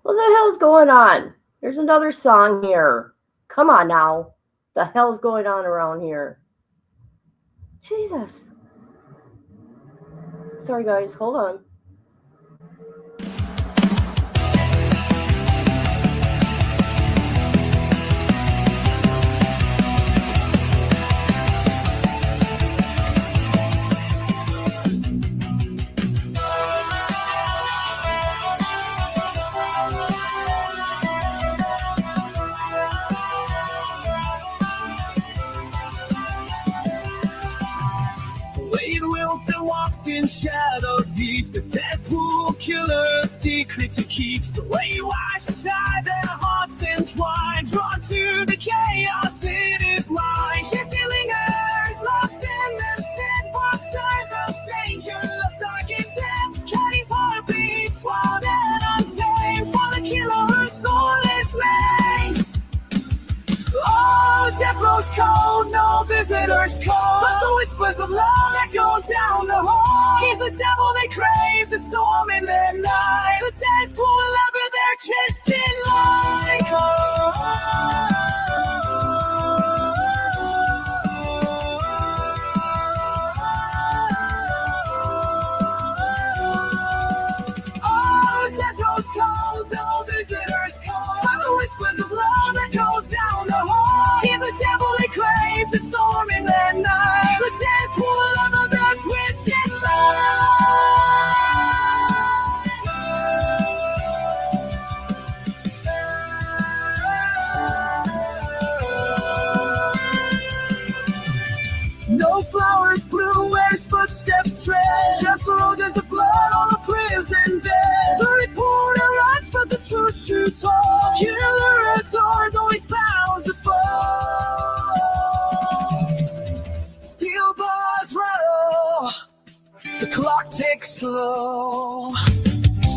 What the hell's going on? There's another song here. Come on now. The hell's going on around here? Jesus. Sorry guys, hold on. In shadows deep, the Deadpool killer's secret to keep. So when you watch aside their hearts entwined, drawn to the chaos in his mind. She still lingers, lost in the sandbox, signs of danger, love dark intent. Caddy's heart beats wild and untamed, for the killer her soul is maimed. Oh, death rose cold, no visitors call, but the whispers of love echo down the hall. He's the devil they crave, the storm in their night, the Deadpool lover, their twisted like. Oh, death rose cold, no visitors call, but the whispers of love echo down the hall. He's the devil they crave, the storm in their night, the Deadpool lover, their twisted no flowers bloom where his footsteps tread, just roses of blood on the prison bed. The reporter runs, but the truth's too tall. Killer adored, though he's bound to fall. Steel bars rattle, the clock ticks slow.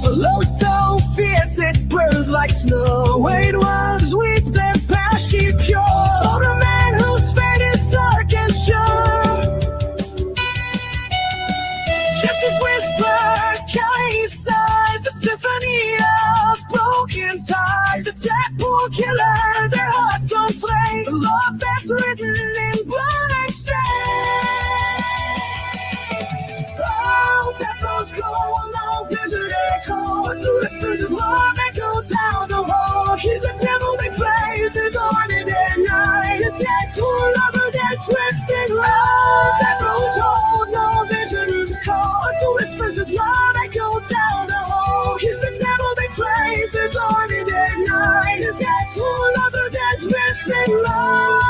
A love so fierce it burns like snow. Wait ones weep their passion pure, for the man whose fate is dark and sure. Just his whispers, carry sighs, the symphony of broken ties. The Deadpool killer, their hearts on flame, the love that's written in blood and shame. Oh, death rose cold, no visitor call, but the whispers of love echo down the hall. He's the devil they play, the dawn and at night, the Deadpool lover, their twisted love. Death rose cold, no visitors call, but the whispers of love echo down the hall. He's the devil they play, the dawn and at night, the Deadpool lover, their twisted light.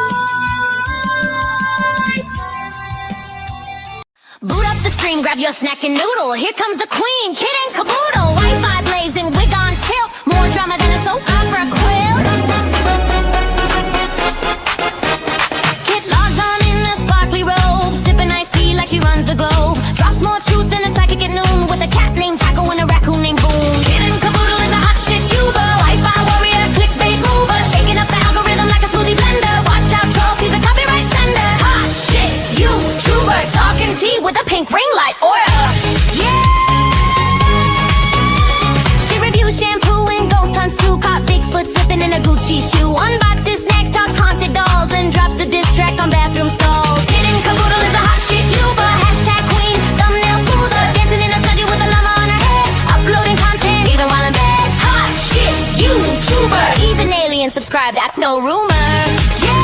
Boot up the stream, grab your snack and noodle. Here comes the queen, Kid and Caboodle. Wi-Fi blazing, wig on tilt. More drama than a soap opera quilt. Kid logs on in a sparkly robe, sipping iced tea like she runs the globe. Drops more truth than a psychic at noon, with a cat named Taco and a raccoon named Boom. Kid and Caboodle is a hot shit Uber, Wi-Fi warrior, clickbait mover, shaking up the algorithm like a smoothie blender. Watch out, troll, she's a copyright sender. Hot shit YouTuber, talking tea with a pink ring light aura. Yeah. She reviews shampoo and ghost hunts too. Caught Bigfoot slipping in a Gucci shoe. Unboxes snacks, talks haunted dolls, and drops a diss track on bathroom stalls. Kid and Caboodle is a hot shit YouTuber, hashtag queen, thumbnail smoother, dancing in a studio with a llama on her head, uploading content even while in bed. Hot shit YouTuber, even aliens subscribe, that's no rumor. Yeah.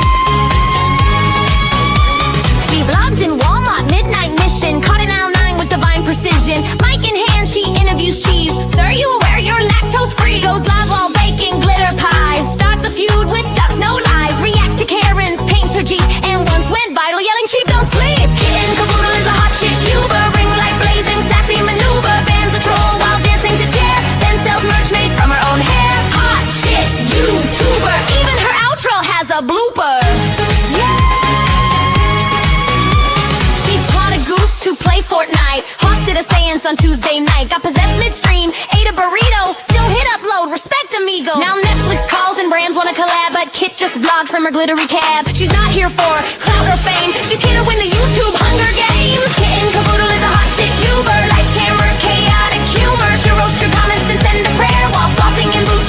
She vlogs in Walmart, midnight mission, caught in aisle 9 with divine precision. Mic in hand, she interviews cheese. Sir, you aware you're lactose free? Goes live while baking glitter pies. Starts a feud with ducks, no lies. Reacts to Karens, paints her Jeep, and once went viral yelling sheep don't sleep. Kid and Caboodle is a hot shit Uber, ring light blazing, sassy maneuver, bans a troll while dancing to chair, then sells merch made from her own hair. Hot shit YouTuber, even her outro has a blooper. Yeah. She taught a goose to play Fortnite, hosted a seance on Tuesday night, got possessed midstream, ate a burrito, still hit upload, respect amigo. Now Netflix calls and brands wanna collab, but Kit just vlogged from her glittery cab. She's not here for clout or fame, she's here to win the YouTube Hunger Games. Kit and Caboodle is a hot shit Uber, lights, camera, chaotic humor. She'll roast your comments and send a prayer while flossing in boots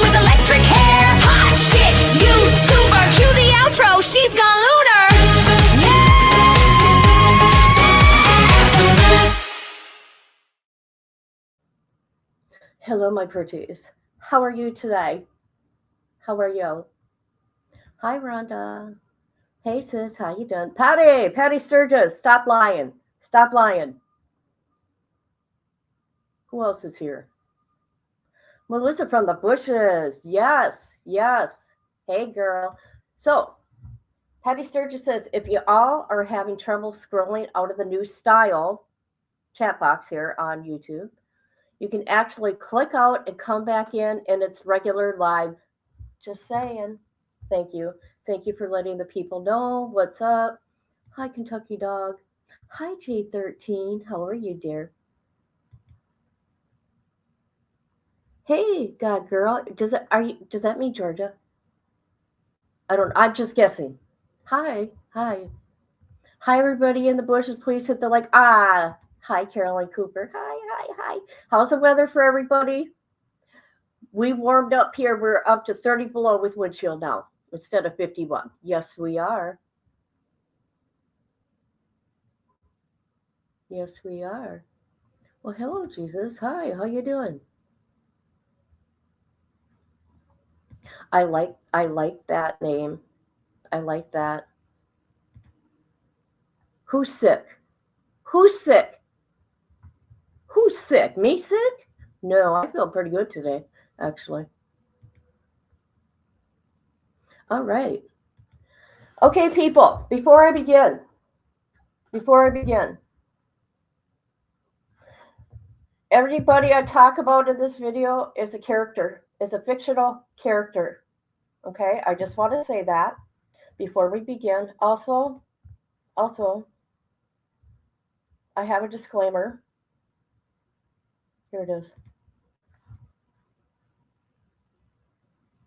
Hello, my pretties. How are you today? How are you? Hi, Rhonda. Hey, sis. How you doing? Patty Sturgis. Stop lying. Stop lying. Who else is here? Melissa from the bushes. Yes, yes. Hey, girl. So, Patty Sturgis says, if you all are having trouble scrolling out of the new style chat box here on YouTube, you can actually click out and come back in its regular live. Just saying. Thank you. Thank you for letting the people know what's up. Hi, Kentucky Dog. Hi, J13. How are you, dear? Hey, God girl. Does that mean Georgia? I'm just guessing. Hi. Hi, everybody in the bushes. Please hit the like. Hi, Caroline Cooper. Hi. How's the weather for everybody? We warmed up here. We're up to 30 below with wind chill now instead of 51. Yes, we are. Yes, we are. Well, hello, Jesus. Hi, how you doing? I like that name. I like that. Who's sick? Who's sick? Who's sick? Me sick? No, I feel pretty good today, actually. All right. Okay, people, before I begin, everybody I talk about in this video is a character, is a fictional character. Okay, I just want to say that before we begin. Also, I have a disclaimer. Here it is.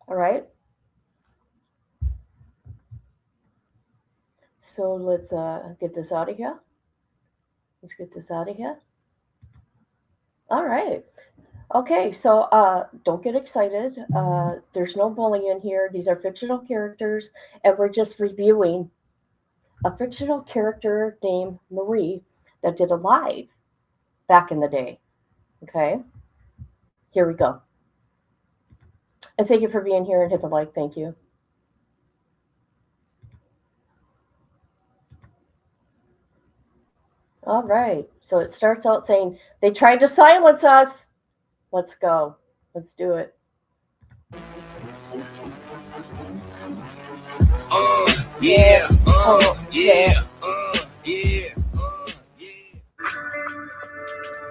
All right. So let's get this out of here. All right. Okay, so don't get excited. There's no bullying in here. These are fictional characters, and we're just reviewing a fictional character named Marie that did a live back in the day. Okay, here we go. And thank you for being here and hit the like. Thank you. All right. So it starts out saying, they tried to silence us. Let's go. Let's do it. Yeah.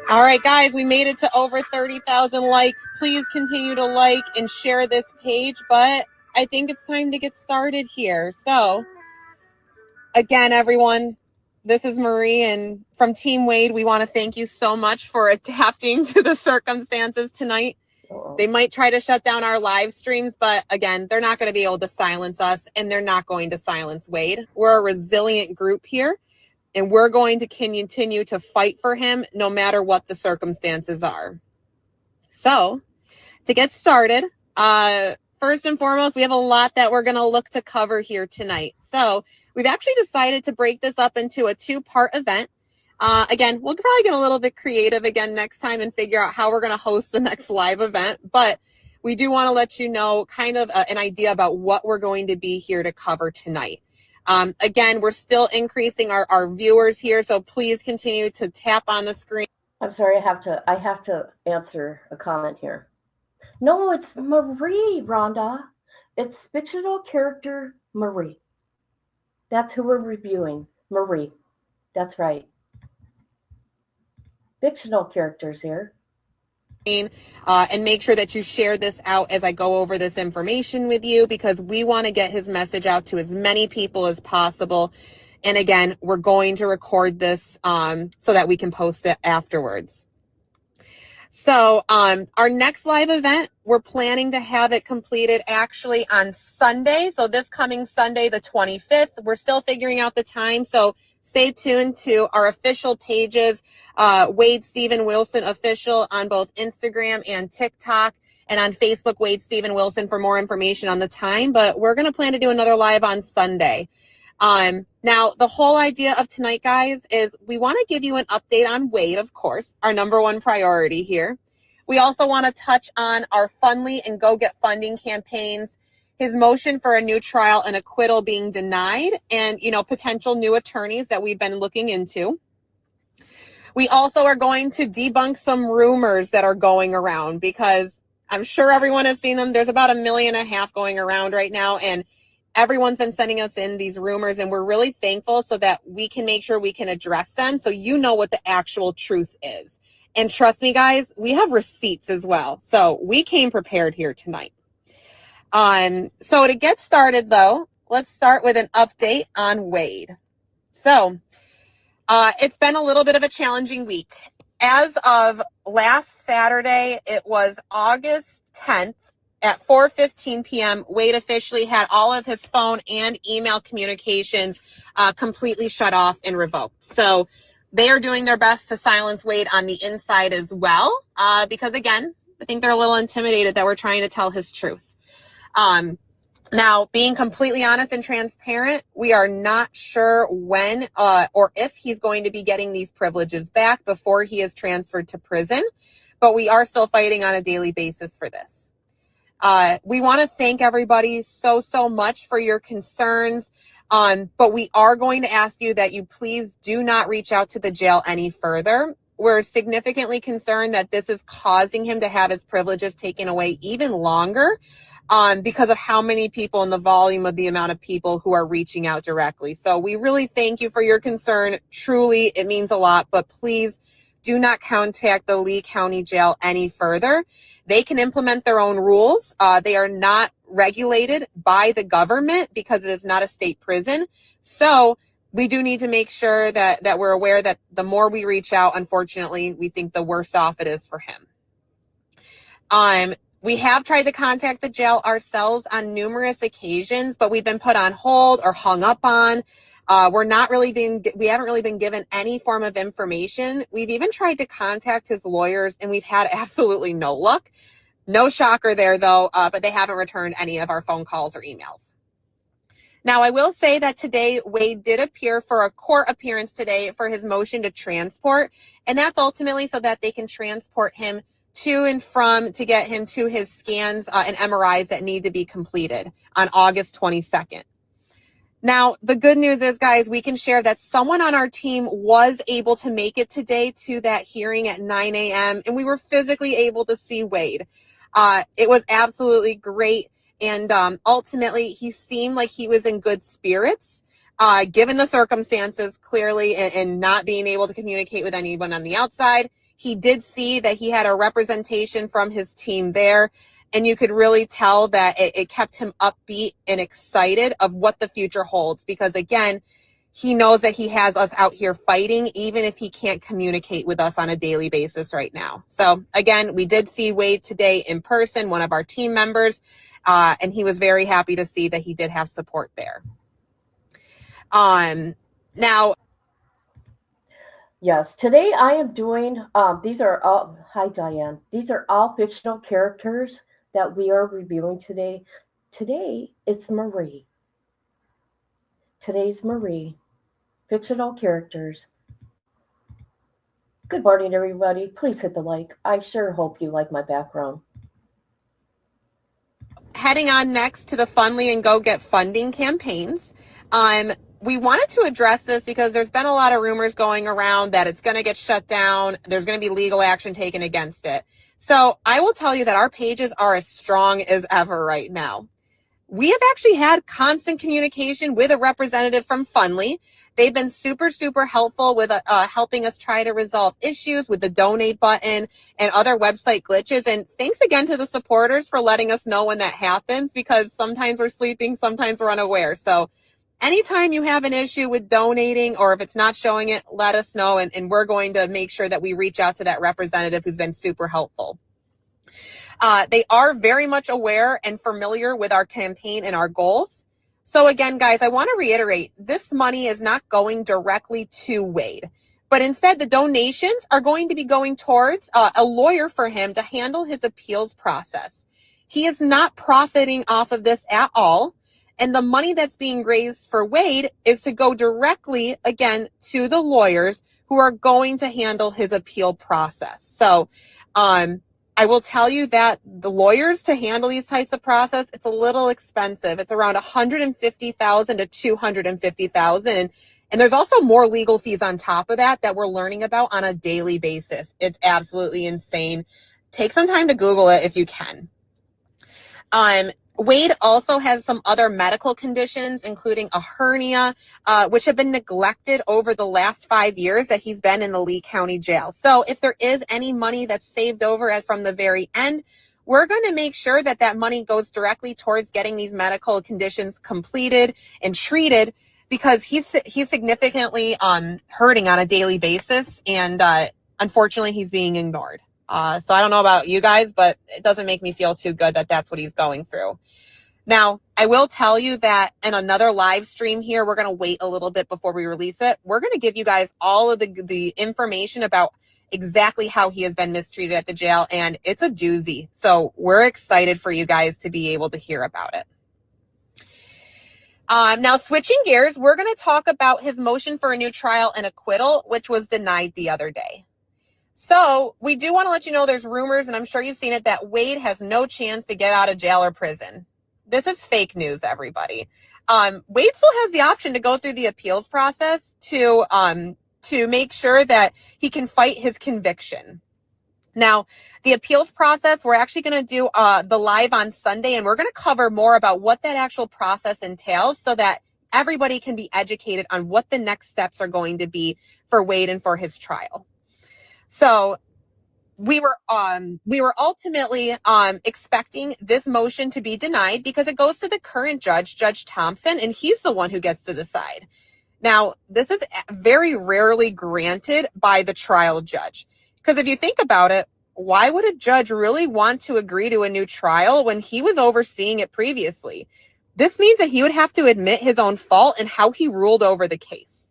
All right, guys, we made it to over 30,000 likes. Please continue to like and share this page, but I think it's time to get started here. So, again, everyone, this is Marie, and from Team Wade, we want to thank you so much for adapting to the circumstances tonight. They might try to shut down our live streams, but again, they're not going to be able to silence us, and they're not going to silence Wade. We're a resilient group here, and we're going to continue to fight for him no matter what the circumstances are. So, to get started, first and foremost, we have a lot that we're going to look to cover here tonight. So, we've actually decided to break this up into a 2-part event. Again, we'll probably get a little bit creative again next time and figure out how we're going to host the next live event. But we do want to let you know kind of an idea about what we're going to be here to cover tonight. Again, we're still increasing our viewers here, so please continue to tap on the screen. I'm sorry, I have to answer a comment here. No, it's Marie, Rhonda. It's fictional character Marie. That's who we're reviewing. Marie. That's right. Fictional characters here. And make sure that you share this out as I go over this information with you, because we want to get his message out to as many people as possible. And again, we're going to record this so that we can post it afterwards. So our next live event, we're planning to have it completed actually on Sunday. So this coming Sunday, the 25th, we're still figuring out the time. So stay tuned to our official pages, Wade Steven Wilson Official on both Instagram and TikTok, and on Facebook, Wade Steven Wilson, for more information on the time. But we're going to plan to do another live on Sunday. Now, the whole idea of tonight, guys, is we want to give you an update on Wade, of course, our number one priority here. We also want to touch on our Fundly and Go Get Funding campaigns, his motion for a new trial and acquittal being denied, and, potential new attorneys that we've been looking into. We also are going to debunk some rumors that are going around, because I'm sure everyone has seen them. There's about 1.5 million going around right now, and everyone's been sending us in these rumors, and we're really thankful so that we can make sure we can address them so you know what the actual truth is. And trust me, guys, we have receipts as well. So we came prepared here tonight. So to get started, though, let's start with an update on Wade. So it's been a little bit of a challenging week. As of last Saturday, it was August 10th at 4:15 p.m., Wade officially had all of his phone and email communications completely shut off and revoked. So they are doing their best to silence Wade on the inside as well, because, again, I think they're a little intimidated that we're trying to tell his truth. Now, being completely honest and transparent, we are not sure when or if he's going to be getting these privileges back before he is transferred to prison, but we are still fighting on a daily basis for this. We want to thank everybody so much for your concerns, but we are going to ask you that you please do not reach out to the jail any further. We're significantly concerned that this is causing him to have his privileges taken away even longer, because of how many people and the volume of the amount of people who are reaching out directly. So we really thank you for your concern. Truly, it means a lot, but please do not contact the Lee County Jail any further. They can implement their own rules. They are not regulated by the government because it is not a state prison. So we do need to make sure that we're aware that the more we reach out, unfortunately, we think the worse off it is for him. We have tried to contact the jail ourselves on numerous occasions, but we've been put on hold or hung up on. We haven't really been given any form of information. We've even tried to contact his lawyers, and we've had absolutely no luck. No shocker there, though, but they haven't returned any of our phone calls or emails. Now, I will say that today, Wade did appear for a court appearance today for his motion to transport, and that's ultimately so that they can transport him to and from to get him to his scans and MRIs that need to be completed on August 22nd. Now, the good news is, guys, we can share that someone on our team was able to make it today to that hearing at 9 a.m., and we were physically able to see Wade. It was absolutely great, and ultimately, he seemed like he was in good spirits, given the circumstances, clearly, and not being able to communicate with anyone on the outside. He did see that he had a representation from his team there, and you could really tell that it kept him upbeat and excited of what the future holds, because, again, he knows that he has us out here fighting, even if he can't communicate with us on a daily basis right now. So, again, we did see Wade today in person, one of our team members, and he was very happy to see that he did have support there. Now, Yes, today I am doing, these are all, hi Diane, these are all fictional characters that we are reviewing today. Today it's Marie. Today's Marie, fictional characters. Good morning, everybody. Please hit the like. I sure hope you like my background. Heading on next to the Fundly and Go Get Funding campaigns. We wanted to address this because there's been a lot of rumors going around that it's going to get shut down. There's going to be legal action taken against it. So I will tell you that our pages are as strong as ever right now. We have actually had constant communication with a representative from Fundly. They've been super helpful with helping us try to resolve issues with the donate button and other website glitches. And thanks again to the supporters for letting us know when that happens, because sometimes we're sleeping, sometimes we're unaware. So anytime you have an issue with donating, or if it's not showing it, let us know, and we're going to make sure that we reach out to that representative who's been super helpful. They are very much aware and familiar with our campaign and our goals. So again, guys, I want to reiterate, this money is not going directly to Wade, but instead the donations are going to be going towards a lawyer for him to handle his appeals process. He is not profiting off of this at all. And the money that's being raised for Wade is to go directly, again, to the lawyers who are going to handle his appeal process. So I will tell you that the lawyers to handle these types of process, it's a little expensive. It's around $150,000 to $250,000. And there's also more legal fees on top of that we're learning about on a daily basis. It's absolutely insane. Take some time to Google it if you can. Wade also has some other medical conditions, including a hernia, which have been neglected over the last 5 years that he's been in the Lee County Jail. So if there is any money that's saved over from the very end, we're going to make sure that that money goes directly towards getting these medical conditions completed and treated, because he's significantly hurting on a daily basis, and unfortunately he's being ignored. So I don't know about you guys, but it doesn't make me feel too good that that's what he's going through. Now, I will tell you that in another live stream here, we're going to wait a little bit before we release it. We're going to give you guys all of the information about exactly how he has been mistreated at the jail, and it's a doozy. So we're excited for you guys to be able to hear about it. Now, switching gears, we're going to talk about his motion for a new trial and acquittal, which was denied the other day. So we do want to let you know there's rumors, and I'm sure you've seen it, that Wade has no chance to get out of jail or prison. This is fake news, everybody. Wade still has the option to go through the appeals process to make sure that he can fight his conviction. Now, the appeals process, we're actually going to do the live on Sunday, and we're going to cover more about what that actual process entails so that everybody can be educated on what the next steps are going to be for Wade and for his trial. So we were ultimately expecting this motion to be denied because it goes to the current judge, Judge Thompson, and he's the one who gets to decide. Now, this is very rarely granted by the trial judge, because if you think about it, why would a judge really want to agree to a new trial when he was overseeing it previously? This means that he would have to admit his own fault and how he ruled over the case.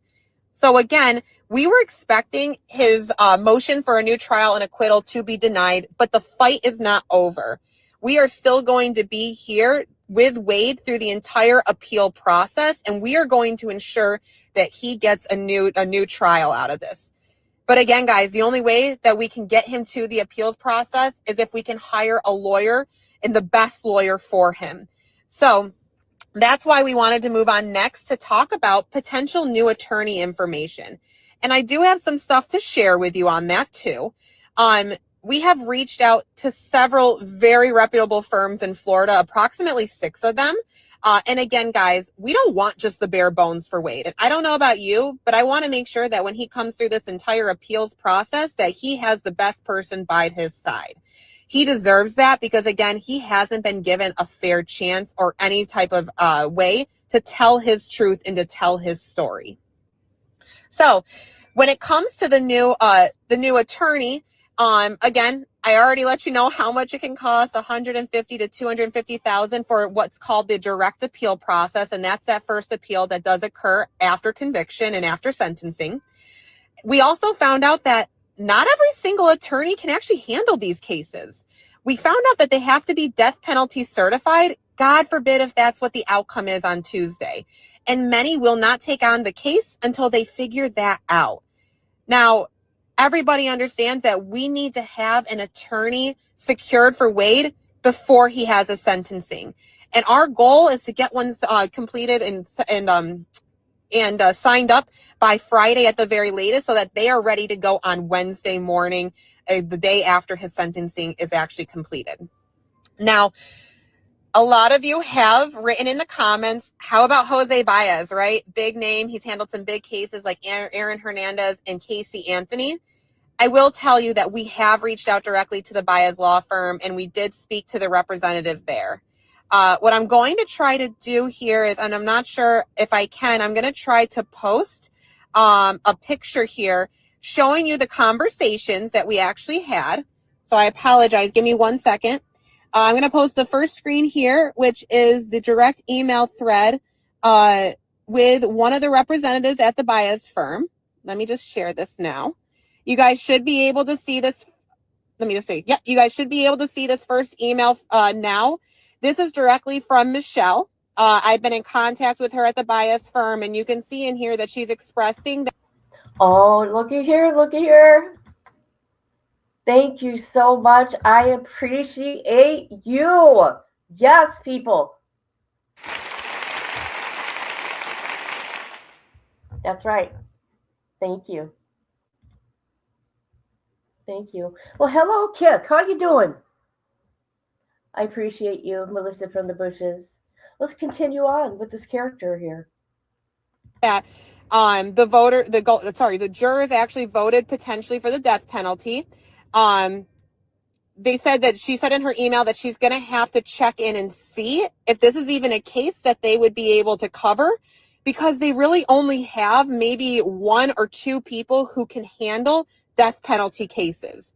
So again, we were expecting his motion for a new trial and acquittal to be denied, but the fight is not over. We are still going to be here with Wade through the entire appeal process, and we are going to ensure that he gets a new trial out of this. But again, guys, the only way that we can get him to the appeals process is if we can hire a lawyer and the best lawyer for him. So that's why we wanted to move on next to talk about potential new attorney information. And I do have some stuff to share with you on that too. We have reached out to several very reputable firms in Florida, approximately 6 of them. And again, guys, we don't want just the bare bones for Wade. And I don't know about you, but I want to make sure that when he comes through this entire appeals process, that he has the best person by his side. He deserves that because, again, he hasn't been given a fair chance or any type of way to tell his truth and to tell his story. So when it comes to the new attorney, again, I already let you know how much it can cost, $150,000 to $250,000 for what's called the direct appeal process. And that's that first appeal that does occur after conviction and after sentencing. We also found out that not every single attorney can actually handle these cases. We found out that they have to be death penalty certified. God forbid if that's what the outcome is on Tuesday. And many will not take on the case until they figure that out. Now, everybody understands that we need to have an attorney secured for Wade before he has a sentencing. And our goal is to get one completed and signed up by Friday at the very latest so that they are ready to go on Wednesday morning, the day after his sentencing is actually completed. Now, a lot of you have written in the comments, how about Jose Baez, right? Big name. He's handled some big cases like Aaron Hernandez and Casey Anthony. I will tell you that we have reached out directly to the Baez law firm, and we did speak to the representative there. What I'm going to try to do here is, and I'm not sure if I can, I'm going to try to post a picture here showing you the conversations that we actually had. So I apologize. Give me 1 second. I'm going to post the first screen here, which is the direct email thread with one of the representatives at the Baez firm. Let me just share this now. You guys should be able to see this. Let me just say, yeah, you guys should be able to see this first email now. This is directly from Michelle. I've been in contact with her at the Baez firm, and you can see in here that she's expressing that. Oh, looky here, looky here. Thank you so much. I appreciate you. Yes, people. That's right. Thank you. Thank you. Well, hello, Kik. How you doing? I appreciate you, Melissa from the Bushes. Let's continue on with this character here. That the jurors actually voted potentially for the death penalty. They said that she said in her email that she's going to have to check in and see if this is even a case that they would be able to cover, because they really only have maybe 1 or 2 people who can handle death penalty cases.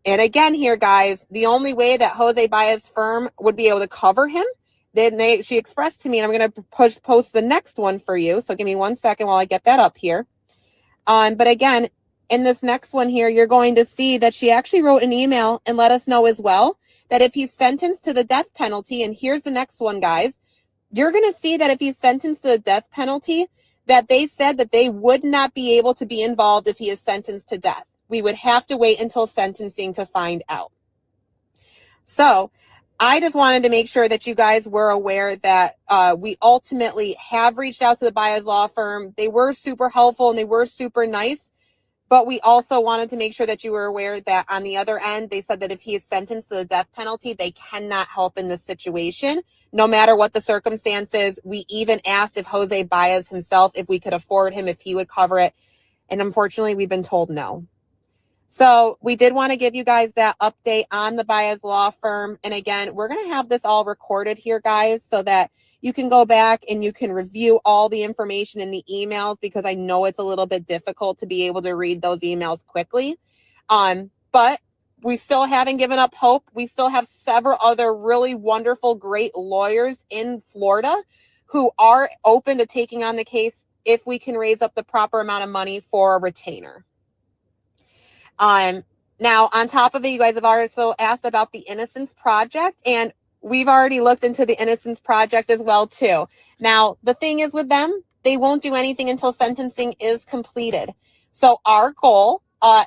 And again here, guys, the only way that Jose Baez's firm would be able to cover him, she expressed to me, and I'm going to post the next one for you. So give me 1 second while I get that up here. But again, in this next one here, you're going to see that she actually wrote an email and let us know as well that if he's sentenced to the death penalty, and here's the next one, guys, you're going to see that if he's sentenced to the death penalty, that they said that they would not be able to be involved if he is sentenced to death. We would have to wait until sentencing to find out. So I just wanted to make sure that you guys were aware that we ultimately have reached out to the Baez law firm. They were super helpful and they were super nice. But we also wanted to make sure that you were aware that on the other end, they said that if he is sentenced to the death penalty, they cannot help in this situation, no matter what the circumstances. We even asked if Jose Baez himself, if we could afford him, if he would cover it. And unfortunately, we've been told no. So we did want to give you guys that update on the Baez law firm. And again, we're going to have this all recorded here, guys, so that you can go back and you can review all the information in the emails, because I know it's a little bit difficult to be able to read those emails quickly. But we still haven't given up hope. We still have several other really wonderful, great lawyers in Florida who are open to taking on the case if we can raise up the proper amount of money for a retainer. Now, on top of it, you guys have also asked about the Innocence Project, and we've already looked into the Innocence Project as well, too. Now, the thing is with them, they won't do anything until sentencing is completed. So our goal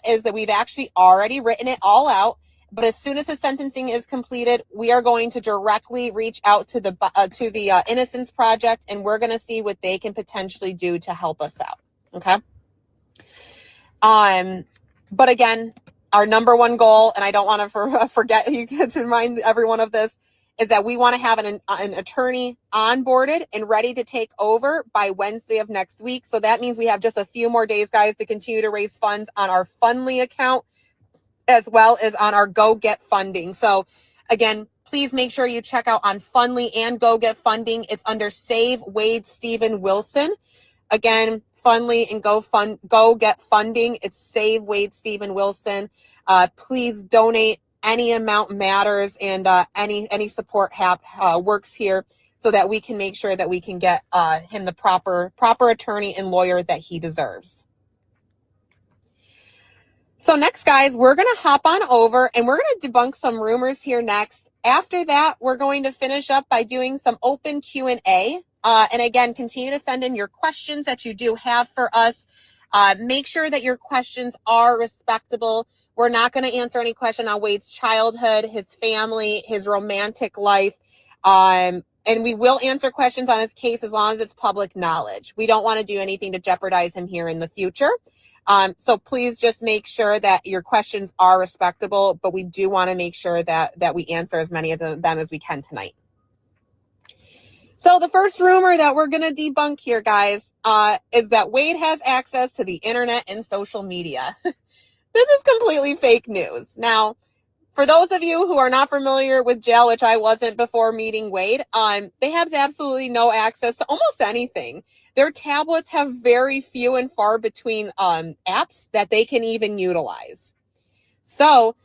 is that we've actually already written it all out, but as soon as the sentencing is completed, we are going to directly reach out to the Innocence Project, and we're going to see what they can potentially do to help us out. Okay. But again, our number one goal, and I don't want to forget you to remind everyone of this, is that we want to have an attorney onboarded and ready to take over by Wednesday of next week. So that means we have just a few more days, guys, to continue to raise funds on our Fundly account, as well as on our Go Get Funding. So again, please make sure you check out on Fundly and Go Get Funding. It's under Save Wade Stephen Wilson. Again, Fundly and Go Get Funding. It's Save Wade Stephen Wilson. Please donate. Any amount matters, and any support works here, so that we can make sure that we can get him the proper attorney and lawyer that he deserves. So next, guys, we're going to hop on over and we're going to debunk some rumors here next. After that, we're going to finish up by doing some open Q&A. And again, continue to send in your questions that you do have for us. Make sure that your questions are respectable. We're not going to answer any question on Wade's childhood, his family, his romantic life. And we will answer questions on his case as long as it's public knowledge. We don't want to do anything to jeopardize him here in the future. So please just make sure that your questions are respectable, but we do want to make sure that we answer as many of them as we can tonight. So the first rumor that we're going to debunk here, guys, is that Wade has access to the internet and social media. This is completely fake news. Now, for those of you who are not familiar with jail, which I wasn't before meeting Wade, they have absolutely no access to almost anything. Their tablets have very few and far between apps that they can even utilize. So,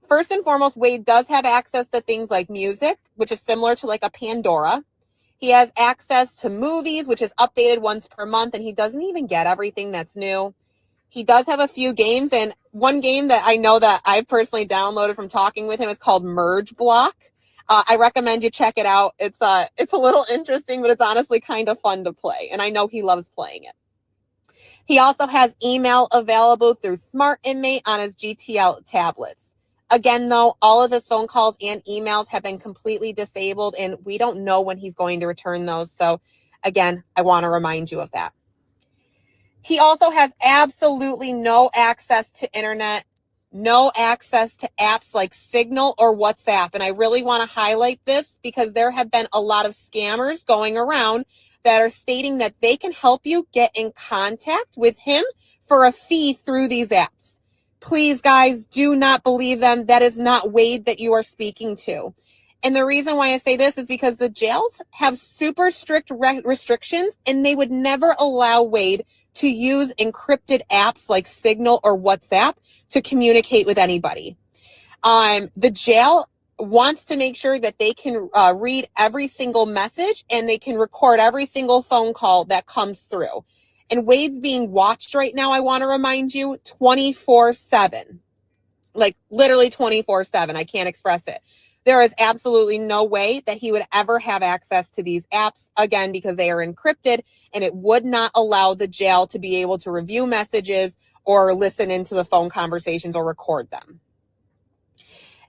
first and foremost, Wade does have access to things like music, which is similar to like a Pandora. He has access to movies, which is updated once per month, and he doesn't even get everything that's new. He does have a few games, and one game that I know that I personally downloaded from talking with him is called Merge Block. I recommend you check it out. It's a little interesting, but it's honestly kind of fun to play, and I know he loves playing it. He also has email available through Smart Inmate on his GTL tablets. Again, though, all of his phone calls and emails have been completely disabled, and we don't know when he's going to return those. So, again, I want to remind you of that. He also has absolutely no access to internet, no access to apps like Signal or WhatsApp. And I really want to highlight this because there have been a lot of scammers going around that are stating that they can help you get in contact with him for a fee through these apps. Please, guys, do not believe them. That is not Wade that you are speaking to. And the reason why I say this is because the jails have super strict restrictions, and they would never allow Wade to use encrypted apps like Signal or WhatsApp to communicate with anybody. The jail wants to make sure that they can read every single message and they can record every single phone call that comes through. And Wade's being watched right now, I want to remind you, 24/7. Like literally 24/7. I can't express it. There is absolutely no way that he would ever have access to these apps, again, because they are encrypted, and it would not allow the jail to be able to review messages or listen into the phone conversations or record them.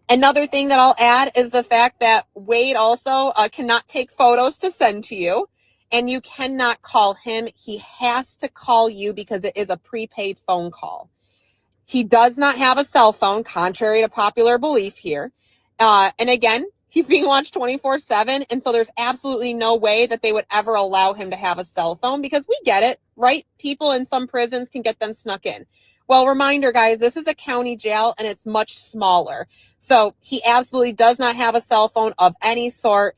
Another thing that I'll add is the fact that Wade also cannot take photos to send to you, and you cannot call him. He has to call you because it is a prepaid phone call. He does not have a cell phone, contrary to popular belief here. And again, he's being watched 24/7. And so there's absolutely no way that they would ever allow him to have a cell phone, because we get it, right? People in some prisons can get them snuck in. Well, reminder, guys, this is a county jail and it's much smaller. So he absolutely does not have a cell phone of any sort.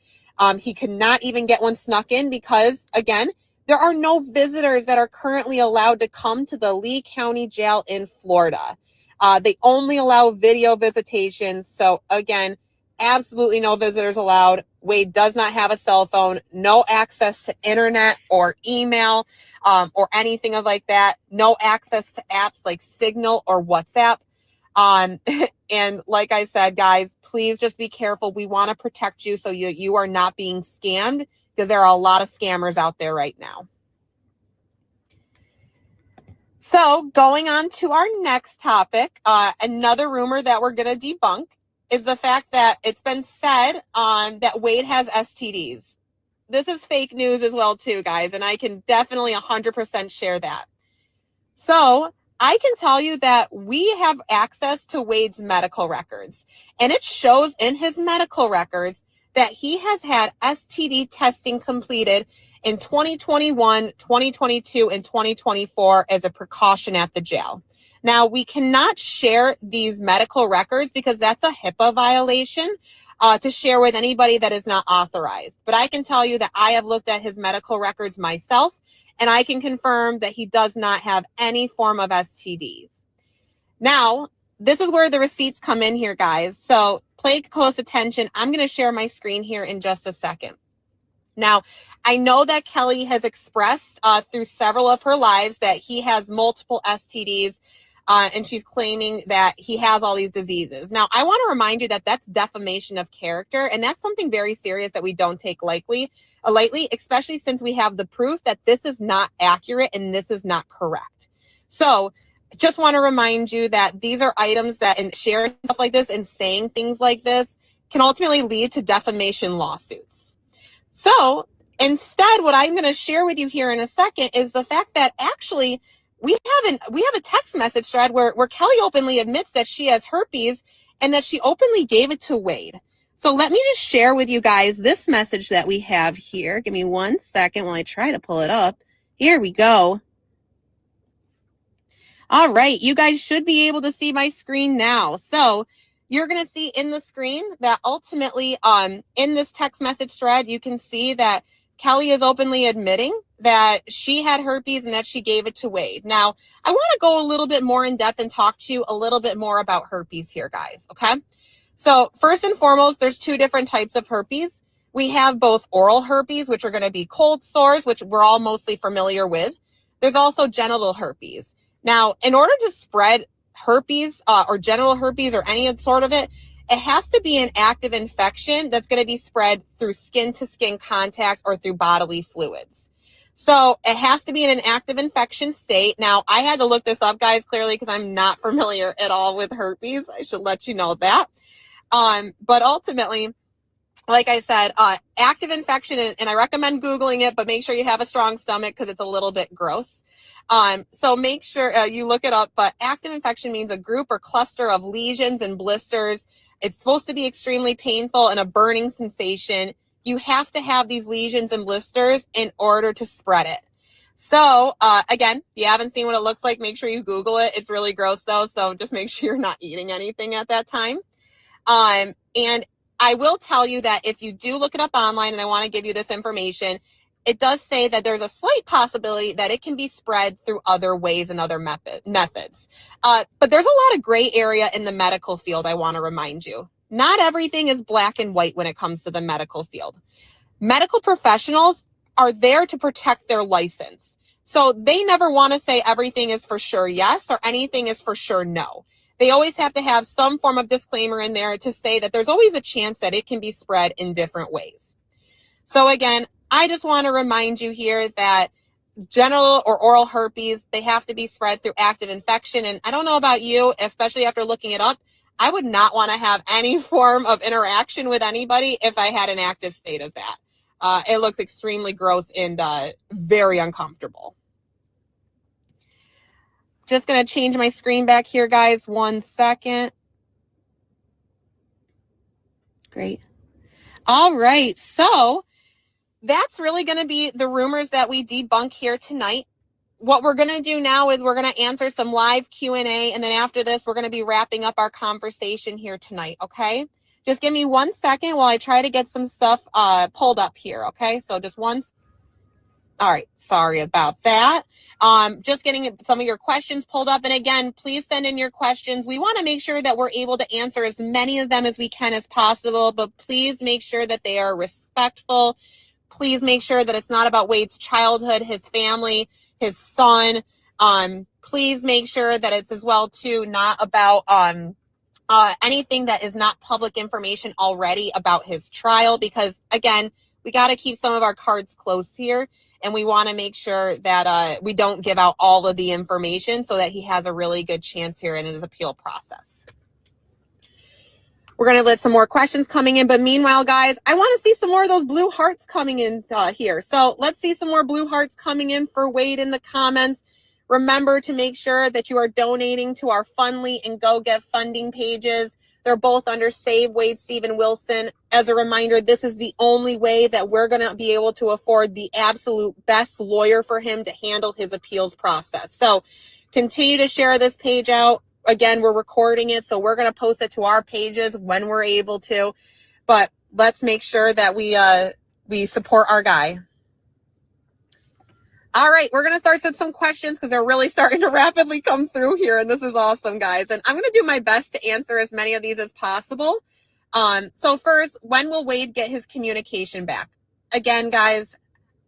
He cannot even get one snuck in because, again, there are no visitors that are currently allowed to come to the Lee County Jail in Florida. They only allow video visitations. So again, absolutely no visitors allowed. Wade does not have a cell phone, no access to internet or email or anything of like that. No access to apps like Signal or WhatsApp. And like I said, guys, please just be careful. We want to protect you so you are not being scammed, because there are a lot of scammers out there right now. So going on to our next topic, another rumor that we're going to debunk is the fact that it's been said that Wade has STDs. This is fake news as well too, guys, and I can definitely 100% share that. So I can tell you that we have access to Wade's medical records, and it shows in his medical records that he has had STD testing completed in 2021, 2022, and 2024 as a precaution at the jail. Now, we cannot share these medical records because that's a HIPAA violation to share with anybody that is not authorized. But I can tell you that I have looked at his medical records myself, and I can confirm that he does not have any form of STDs. Now, this is where the receipts come in here, guys. So pay close attention. I'm going to share my screen here in just a second. Now, I know that Kelly has expressed through several of her lives that he has multiple STDs, and she's claiming that he has all these diseases. Now, I want to remind you that that's defamation of character, and that's something very serious that we don't take lightly, especially since we have the proof that this is not accurate and this is not correct. So just want to remind you that these are items that, in sharing stuff like this and saying things like this, can ultimately lead to defamation lawsuits. So instead, what I'm going to share with you here in a second is the fact that actually we have a text message thread where Kelly openly admits that she has herpes and that she openly gave it to Wade. So let me just share with you guys this message that we have here. Give me 1 second while I try to pull it up. Here we go. All right, you guys should be able to see my screen now. So you're going to see in the screen that ultimately in this text message thread, you can see that Kelly is openly admitting that she had herpes and that she gave it to Wade. Now, I want to go a little bit more in depth and talk to you a little bit more about herpes here, guys, okay? So first and foremost, there's two different types of herpes. We have both oral herpes, which are going to be cold sores, which we're all mostly familiar with. There's also genital herpes. Now, in order to spread herpes or genital herpes or any sort of it, it has to be an active infection that's going to be spread through skin-to-skin contact or through bodily fluids. So it has to be in an active infection state. Now, I had to look this up, guys, clearly, because I'm not familiar at all with herpes. I should let you know that. But ultimately, like I said, active infection, and I recommend Googling it, but make sure you have a strong stomach because it's a little bit gross. So make sure you look it up. But active infection means a group or cluster of lesions and blisters. It's supposed to be extremely painful and a burning sensation. You have to have these lesions and blisters in order to spread it. So, again, if you haven't seen what it looks like, make sure you Google it. It's really gross, though, so just make sure you're not eating anything at that time. And I will tell you that if you do look it up online, and I want to give you this information, it does say that there's a slight possibility that it can be spread through other ways and other methods. But there's a lot of gray area in the medical field, I want to remind you. Not everything is black and white when it comes to the medical field. Medical professionals are there to protect their license. So they never want to say everything is for sure yes or anything is for sure no. They always have to have some form of disclaimer in there to say that there's always a chance that it can be spread in different ways. So again, I just want to remind you here that genital or oral herpes, they have to be spread through active infection. And I don't know about you, especially after looking it up, I would not want to have any form of interaction with anybody if I had an active state of that. It looks extremely gross and very uncomfortable. Just going to change my screen back here, guys. 1 second. Great. All right. So that's really going to be the rumors that we debunk here tonight. What we're going to do now is we're going to answer some live Q&A, and then after this, we're going to be wrapping up our conversation here tonight, okay? Just give me 1 second while I try to get some stuff pulled up here, okay? So just one. All right, sorry about that. Just getting some of your questions pulled up. And again, please send in your questions. We want to make sure that we're able to answer as many of them as we can as possible, but please make sure that they are respectful. Please make sure that it's not about Wade's childhood, his family, his son. Please make sure that it's as well too not about anything that is not public information already about his trial, because again, we got to keep some of our cards close here, and we want to make sure that we don't give out all of the information so that he has a really good chance here in his appeal process. We're going to let some more questions coming in, but meanwhile, guys, I want to see some more of those blue hearts coming in here. So let's see some more blue hearts coming in for Wade in the comments. Remember to make sure that you are donating to our Fundly and Go Get Funding pages. They're both under Save Wade Steven Wilson. As a reminder, this is the only way that we're going to be able to afford the absolute best lawyer for him to handle his appeals process. So continue to share this page out. Again, we're recording it, so we're going to post it to our pages when we're able to. But let's make sure that we support our guy. All right, we're going to start with some questions because they're really starting to rapidly come through here, and this is awesome, guys. And I'm going to do my best to answer as many of these as possible. So first, when will Wade get his communication back? Again, guys,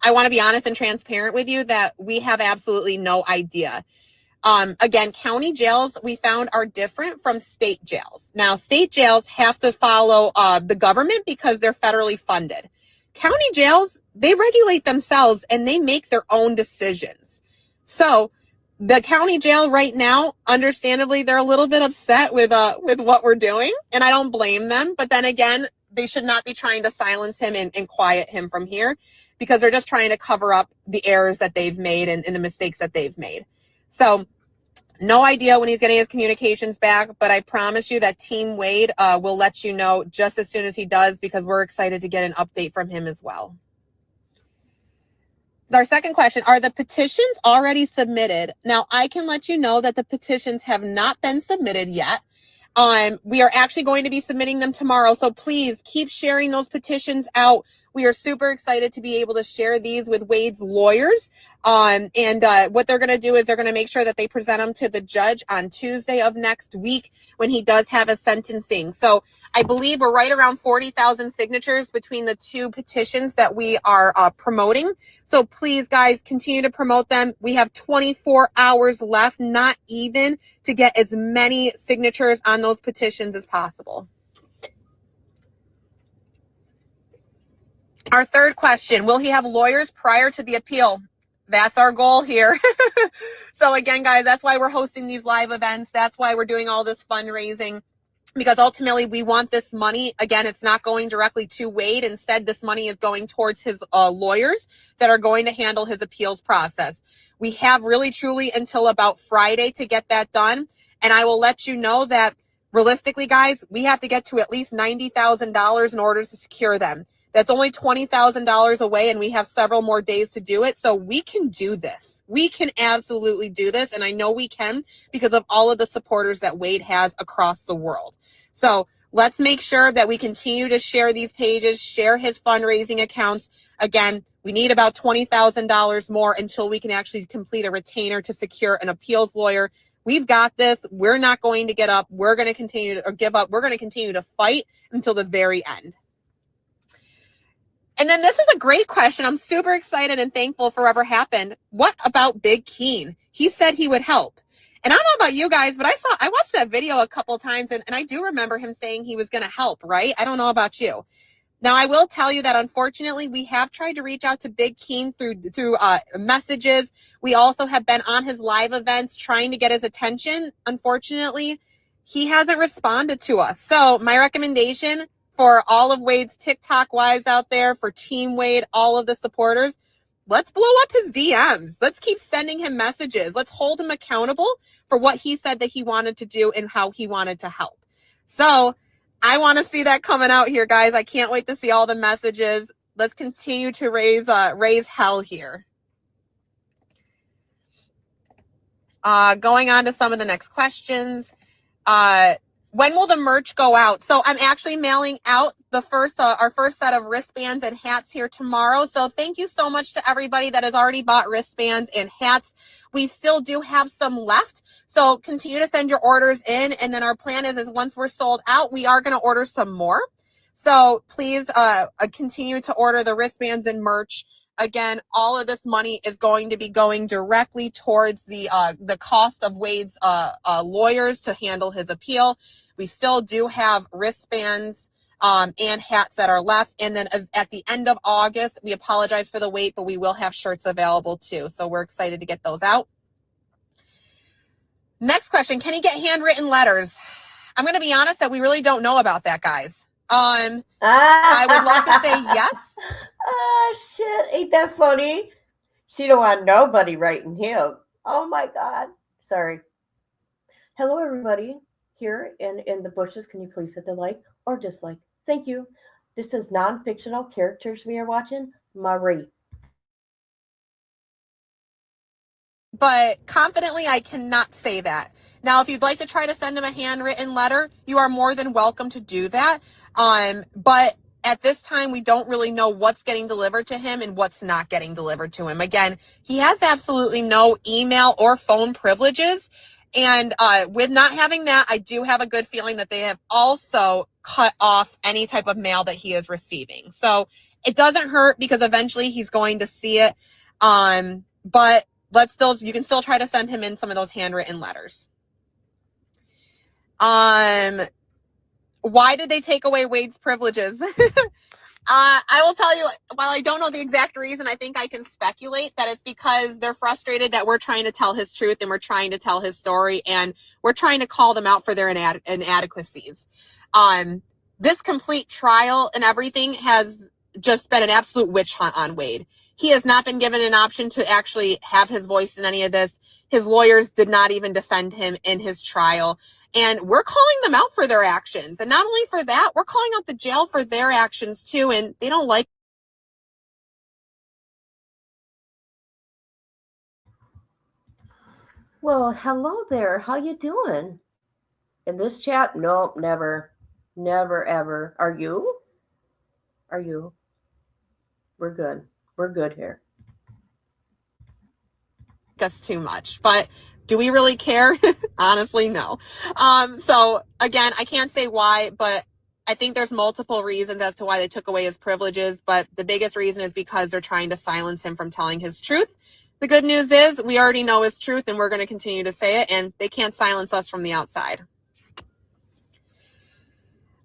I want to be honest and transparent with you that we have absolutely no idea. Again, county jails we found are different from state jails. Now, state jails have to follow the government because they're federally funded. County jails, they regulate themselves and they make their own decisions. So the county jail right now, understandably, they're a little bit upset with what we're doing, and I don't blame them. But then again, they should not be trying to silence him and quiet him from here, because they're just trying to cover up the errors that they've made and the mistakes that they've made. So no idea when he's getting his communications back, but I promise you that Team Wade will let you know just as soon as he does, because we're excited to get an update from him as well. Our second question, are the petitions already submitted? Now, I can let you know that the petitions have not been submitted yet. We are actually going to be submitting them tomorrow, so please keep sharing those petitions out. We are super excited to be able to share these with Wade's lawyers. And what they're going to do is they're going to make sure that they present them to the judge on Tuesday of next week when he does have a sentencing. So I believe we're right around 40,000 signatures between the two petitions that we are promoting. So please, guys, continue to promote them. We have 24 hours left, not even, to get as many signatures on those petitions as possible. Our third question, will he have lawyers prior to the appeal? That's our goal here. So again, guys, that's why we're hosting these live events. That's why we're doing all this fundraising, because ultimately we want this money. Again, it's not going directly to Wade. Instead, this money is going towards his lawyers that are going to handle his appeals process. We have really truly until about Friday to get that done. And I will let you know that realistically, guys, we have to get to at least $90,000 in order to secure them. That's only $20,000 away, and we have several more days to do it. So we can do this. We can absolutely do this. And I know we can because of all of the supporters that Wade has across the world. So let's make sure that we continue to share these pages, share his fundraising accounts. Again, we need about $20,000 more until we can actually complete a retainer to secure an appeals lawyer. We've got this. We're not going to get up. We're going to continue to give up. We're going to continue to fight until the very end. And then this is a great question. I'm super excited and thankful for whatever happened. What about Big Keen? He said he would help. And I don't know about you guys, but I watched that video a couple times, and I do remember him saying he was going to help, right? I don't know about you. Now, I will tell you that unfortunately, we have tried to reach out to Big Keen through messages. We also have been on his live events trying to get his attention. Unfortunately, he hasn't responded to us. So my recommendation for all of Wade's TikTok wives out there, for Team Wade, all of the supporters, let's blow up his DMs. Let's keep sending him messages. Let's hold him accountable for what he said that he wanted to do and how he wanted to help. So I want to see that coming out here, guys. I can't wait to see all the messages. Let's continue to raise hell here. Going on to some of the next questions. When will the merch go out? So I'm actually mailing out the our first set of wristbands and hats here tomorrow. So thank you so much to everybody that has already bought wristbands and hats. We still do have some left. So continue to send your orders in. And then our plan is once we're sold out, we are going to order some more. So please continue to order the wristbands and merch. Again, all of this money is going to be going directly towards the cost of Wade's lawyers to handle his appeal. We still do have wristbands and hats that are left. And then at the end of August, we apologize for the wait, but we will have shirts available too. So we're excited to get those out. Next question, can he get handwritten letters? I'm going to be honest that we really don't know about that, guys. I would love to say yes. Shit, ain't that funny? She don't want nobody writing him. Oh my God. Sorry. Hello, everybody. Here in the bushes, can you please hit the like or dislike? Thank you. This is non-fictional characters we are watching. Marie. But confidently, I cannot say that. Now, if you'd like to try to send him a handwritten letter, you are more than welcome to do that. But at this time, we don't really know what's getting delivered to him and what's not getting delivered to him. Again, he has absolutely no email or phone privileges. And with not having that, I do have a good feeling that they have also cut off any type of mail that he is receiving. So it doesn't hurt because eventually he's going to see it. But you can still try to send him in some of those handwritten letters. Why did they take away Wade's privileges? I will tell you, while I don't know the exact reason, I think I can speculate that it's because they're frustrated that we're trying to tell his truth and we're trying to tell his story and we're trying to call them out for their inadequacies. This complete trial and everything has just been an absolute witch hunt on Wade. He has not been given an option to actually have his voice in any of this. His lawyers did not even defend him in his trial. And we're calling them out for their actions. And not only for that, we're calling out the jail for their actions too. And they don't like. Well, hello there. How you doing? In this chat? Nope, never. Never, ever. Are you? Are you? We're good. We're good here. Us too much. But do we really care? Honestly, no. So again, I can't say why, but I think there's multiple reasons as to why they took away his privileges. But the biggest reason is because they're trying to silence him from telling his truth. The good news is we already know his truth and we're going to continue to say it, and they can't silence us from the outside.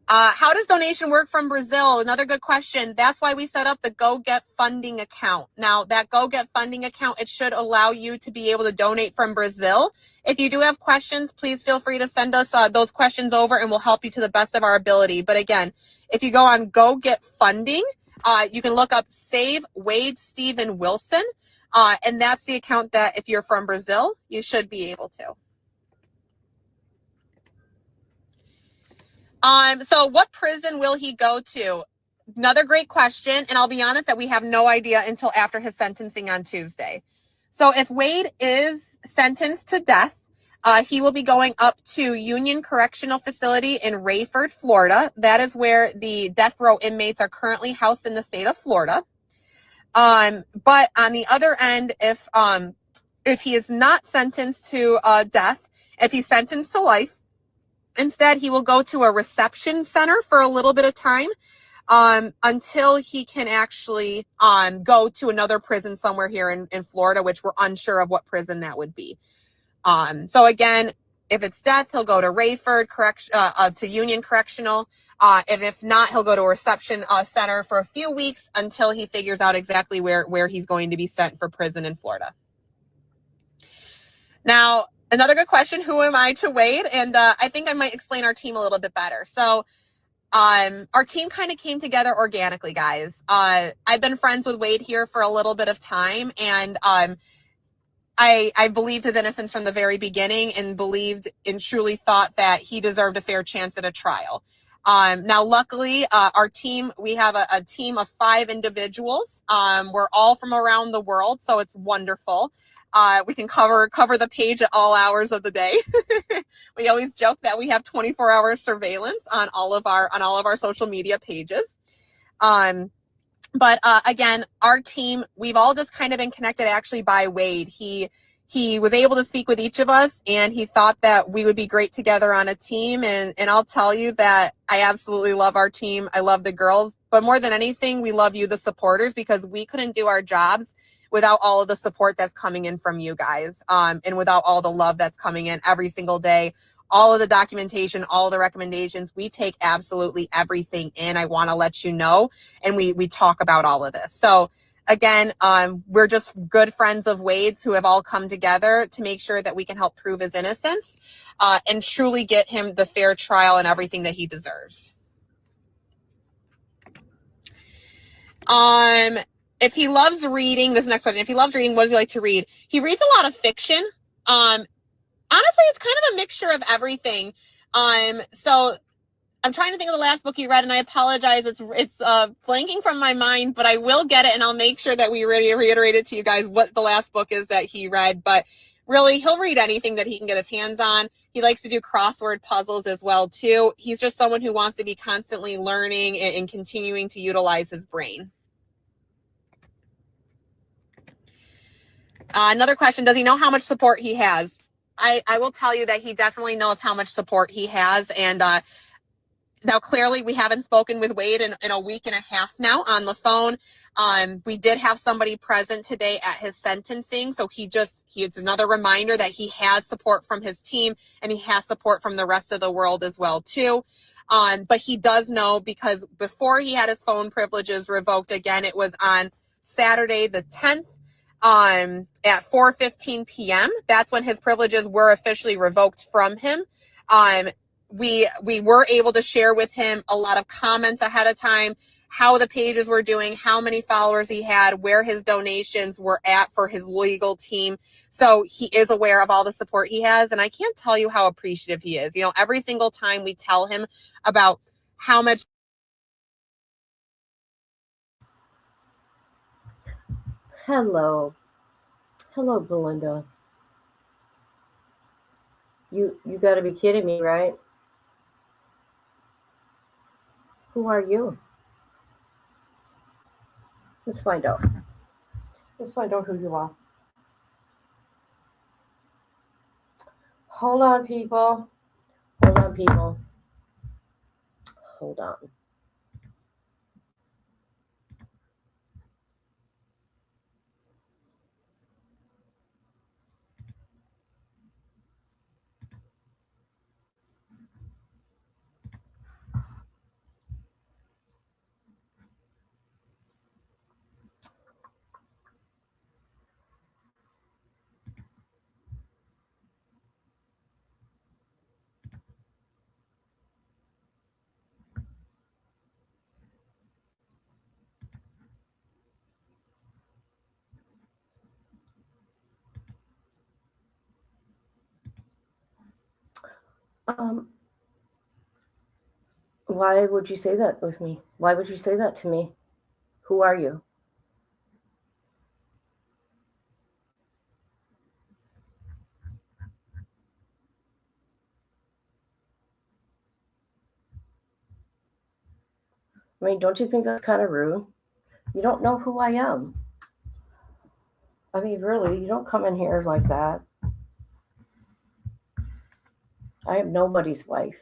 How does donation work from Brazil? Another good question. That's why we set up the Go Get Funding account. Now, that Go Get Funding account, it should allow you to be able to donate from Brazil. If you do have questions, please feel free to send us those questions over and we'll help you to the best of our ability. But again, if you go on Go Get Funding, you can look up Save Wade Stephen Wilson. And that's the account that if you're from Brazil, you should be able to. So what prison will he go to? Another great question. And I'll be honest that we have no idea until after his sentencing on Tuesday. So if Wade is sentenced to death, he will be going up to Union Correctional Facility in Rayford, Florida. That is where the death row inmates are currently housed in the state of Florida. But on the other end, if he is not sentenced to death, if he's sentenced to life, instead, he will go to a reception center for a little bit of time until he can actually go to another prison somewhere here in Florida, which we're unsure of what prison that would be. So again, if it's death, he'll go to Rayford to Union Correctional. If not, he'll go to a reception center for a few weeks until he figures out exactly where he's going to be sent for prison in Florida. Now, another good question, who am I to Wade? And I think I might explain our team a little bit better. So our team kind of came together organically, guys. I've been friends with Wade here for a little bit of time, and I believed his innocence from the very beginning and believed and truly thought that he deserved a fair chance at a trial. Now, luckily, our team, we have a team of 5 individuals. We're all from around the world, so it's wonderful. We can cover the page at all hours of the day. We always joke that we have 24-hour surveillance on all of our social media pages. But again, our team, we've all just kind of been connected actually by Wade. He was able to speak with each of us, and he thought that we would be great together on a team. And I'll tell you that I absolutely love our team. I love the girls, but more than anything, we love you, the supporters, because we couldn't do our jobs without all of the support that's coming in from you guys, and without all the love that's coming in every single day, all of the documentation, all the recommendations. We take absolutely everything in. I want to let you know, and we talk about all of this. So again, we're just good friends of Wade's who have all come together to make sure that we can help prove his innocence and truly get him the fair trial and everything that he deserves. If he loves reading, this next question, if he loves reading, what does he like to read? He reads a lot of fiction. Honestly, it's kind of a mixture of everything. So I'm trying to think of the last book he read, and I apologize. It's blanking from my mind, but I will get it, and I'll make sure that we reiterate it to you guys what the last book is that he read. But really, he'll read anything that he can get his hands on. He likes to do crossword puzzles as well, too. He's just someone who wants to be constantly learning and continuing to utilize his brain. Another question, does he know how much support he has? I will tell you that he definitely knows how much support he has. And now, clearly, we haven't spoken with Wade in a week and a half now on the phone. We did have somebody present today at his sentencing. So it's another reminder that he has support from his team, and he has support from the rest of the world as well, too. But he does know, because before he had his phone privileges revoked again, it was on Saturday the 10th. At 4:15 p.m. That's when his privileges were officially revoked from him. We were able to share with him a lot of comments ahead of time, how the pages were doing, how many followers he had, where his donations were at for his legal team. So he is aware of all the support he has, and I can't tell you how appreciative he is. You know, every single time we tell him about how much. Hello, Belinda. You got to be kidding me, right? Who are you? Let's find out. Let's find out who you are. Hold on, people. Hold on. Why would you say that with me? Why would you say that to me? Who are you? I mean, don't you think that's kind of rude? You don't know who I am. I mean, really, you don't come in here like that. I am nobody's wife.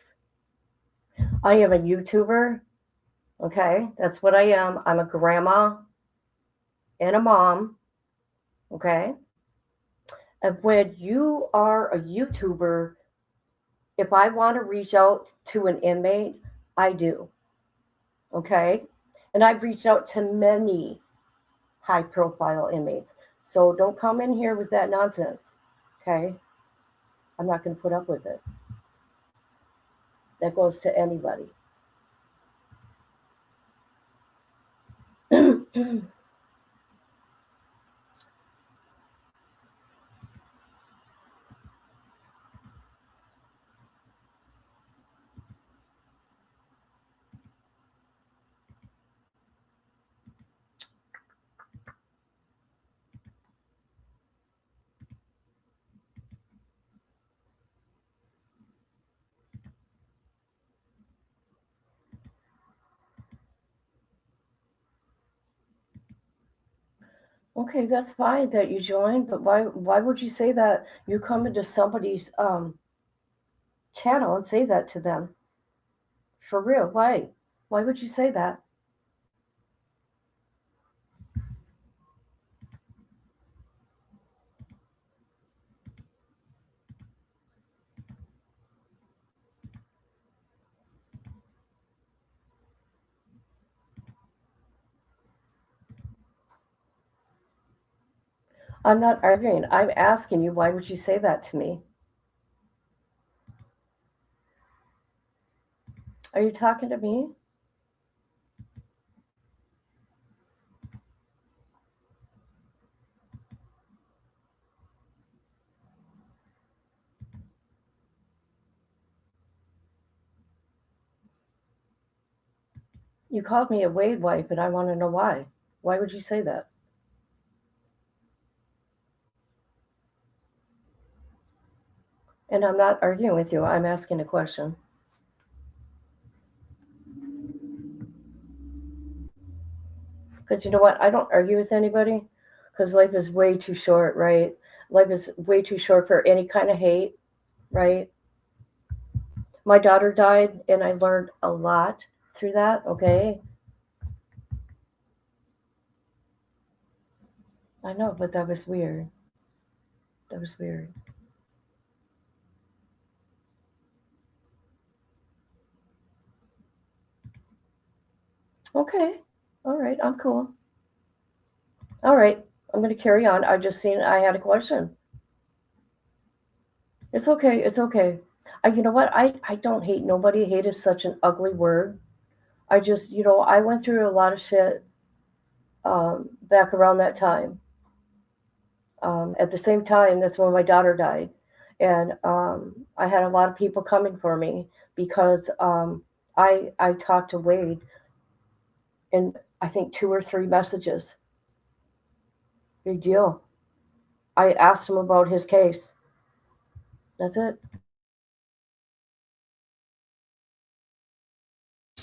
I am a YouTuber. Okay, that's what I am. I'm a grandma and a mom. Okay, and when you are a YouTuber, if I want to reach out to an inmate, I do. Okay, and I've reached out to many high profile inmates. So don't come in here with that nonsense. Okay, I'm not going to put up with it. That goes to anybody. Okay, that's fine that you joined, but why would you say that? You come into somebody's channel and say that to them. For real, why? Why would you say that? I'm not arguing. I'm asking you, why would you say that to me? Are you talking to me? You called me a Wade wife, and I want to know why. Why would you say that? And I'm not arguing with you. I'm asking a question. Because you know what? I don't argue with anybody because life is way too short, right? Life is way too short for any kind of hate, right? My daughter died, and I learned a lot through that, okay? I know, but that was weird. That was weird. Okay. All right. I'm cool. All right. I'm going to carry on. I just seen I had a question. It's okay. It's okay. You know what? I don't hate nobody. Hate is such an ugly word. I just, I went through a lot of shit back around that time. At the same time, that's when my daughter died. And I had a lot of people coming for me because I talked to Wade in, I think, 2 or 3 messages. Big deal. I asked him about his case. That's it.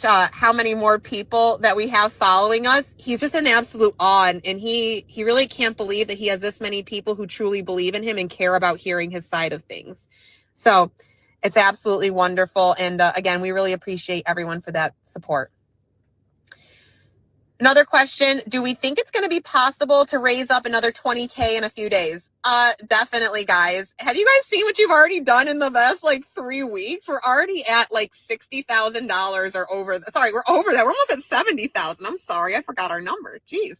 How many more people that we have following us. He's just an absolute awe, and he really can't believe that he has this many people who truly believe in him and care about hearing his side of things. So it's absolutely wonderful. And again, we really appreciate everyone for that support. Another question, do we think it's going to be possible to raise up another 20K in a few days? Definitely, guys. Have you guys seen what you've already done in the last 3 weeks? We're already at $60,000 or over. Sorry, we're over that. We're almost at 70,000. I'm sorry. I forgot our number. Jeez.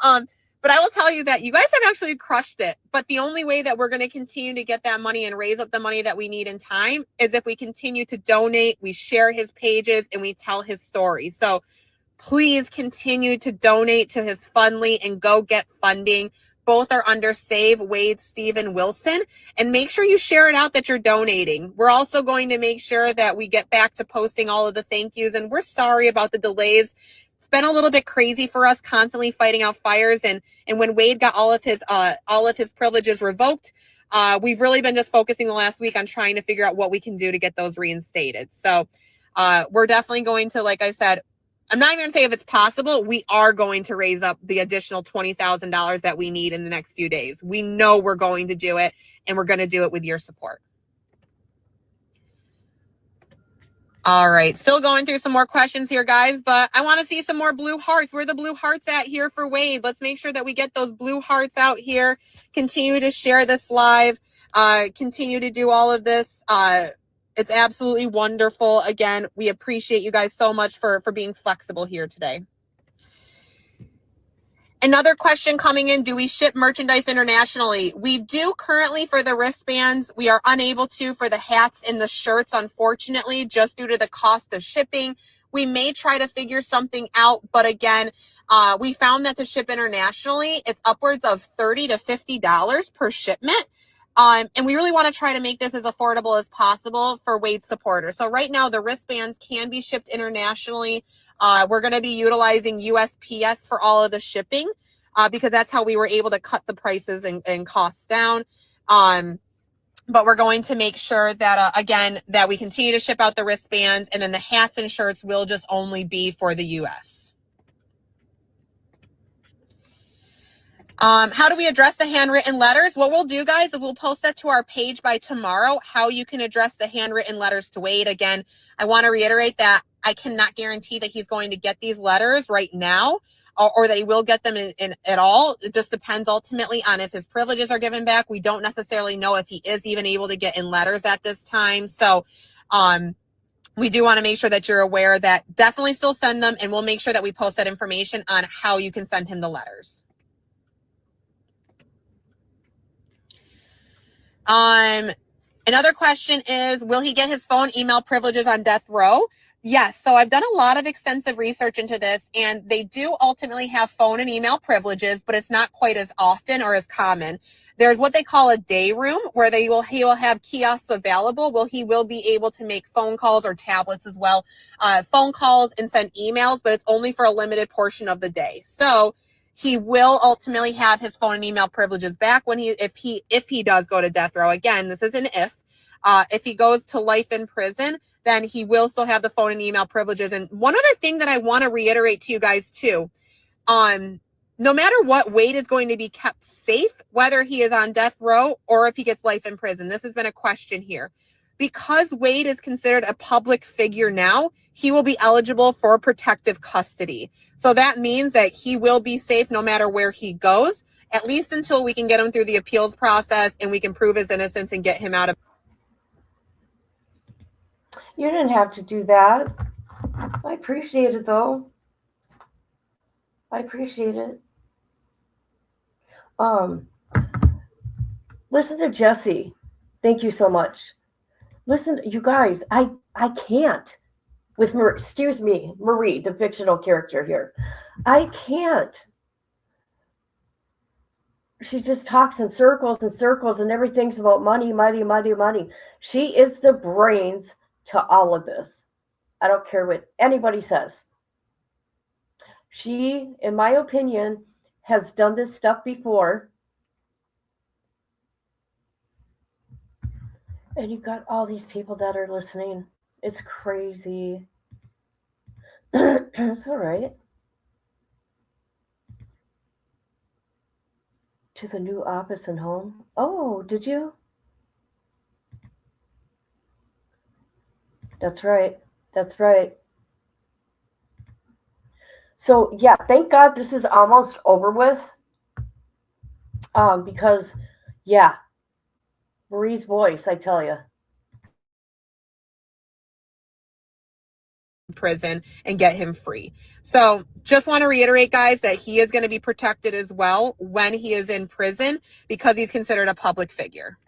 But I will tell you that you guys have actually crushed it. But the only way that we're going to continue to get that money and raise up the money that we need in time is if we continue to donate, we share his pages, and we tell his story. So please continue to donate to his Fundly and go get funding. Both are under Save Wade Steven Wilson. And make sure you share it out that you're donating. We're also going to make sure that we get back to posting all of the thank yous. And we're sorry about the delays. It's been a little bit crazy for us, constantly fighting out fires. And when Wade got all of his privileges revoked, we've really been just focusing the last week on trying to figure out what we can do to get those reinstated. So we're definitely going to, like I said, I'm not even going to say if it's possible. We are going to raise up the additional $20,000 that we need in the next few days. We know we're going to do it, and we're going to do it with your support. All right, still going through some more questions here, guys, but I want to see some more blue hearts. Where are the blue hearts at here for Wade? Let's make sure that we get those blue hearts out here. Continue to share this live. Continue to do all of this. It's absolutely wonderful. Again, we appreciate you guys so much for being flexible here today. Another question coming in, do we ship merchandise internationally? We do currently for the wristbands. We are unable to for the hats and the shirts, unfortunately, just due to the cost of shipping. We may try to figure something out, but again, we found that to ship internationally, it's upwards of $30 to $50 per shipment. And we really want to try to make this as affordable as possible for Wade supporters. So right now, the wristbands can be shipped internationally. We're going to be utilizing USPS for all of the shipping because that's how we were able to cut the prices and costs down. But we're going to make sure that, again, that we continue to ship out the wristbands, and then the hats and shirts will just only be for the U.S. How do we address the handwritten letters? What we'll do, guys, is we'll post that to our page by tomorrow, how you can address the handwritten letters to Wade. Again, I want to reiterate that I cannot guarantee that he's going to get these letters right now or that he will get them in at all. It just depends ultimately on if his privileges are given back. We don't necessarily know if he is even able to get in letters at this time. So we do want to make sure that you're aware that definitely still send them, and we'll make sure that we post that information on how you can send him the letters. Another question is, will he get his phone email privileges on death row? Yes. So I've done a lot of extensive research into this, and they do ultimately have phone and email privileges, but it's not quite as often or as common. There's what they call a day room where he will have kiosks available. He will be able to make phone calls or tablets as well, phone calls and send emails, but it's only for a limited portion of the day. So he will ultimately have his phone and email privileges back if he does go to death row. Again, this is an if. If he goes to life in prison, then he will still have the phone and email privileges. And one other thing that I want to reiterate to you guys too, no matter what, Wade is going to be kept safe, whether he is on death row or if he gets life in prison. This has been a question here. Because Wade is considered a public figure now, he will be eligible for protective custody. So that means that he will be safe no matter where he goes, at least until we can get him through the appeals process and we can prove his innocence and get him out of. You didn't have to do that. I appreciate it, though. I appreciate it. Listen to Jesse. Thank you so much. Listen, you guys, I can't with Marie, the fictional character here. I can't. She just talks in circles and circles, and everything's about money, money, money, money. She is the brains to all of this. I don't care what anybody says. She, in my opinion, has done this stuff before. And you've got all these people that are listening. It's crazy. It's all right. To the new office and home. Oh, did you? That's right. That's right. So, yeah, thank God this is almost over with. Because, yeah, Marie's voice, I tell you. Prison and get him free. So just want to reiterate, guys, that he is going to be protected as well when he is in prison because he's considered a public figure.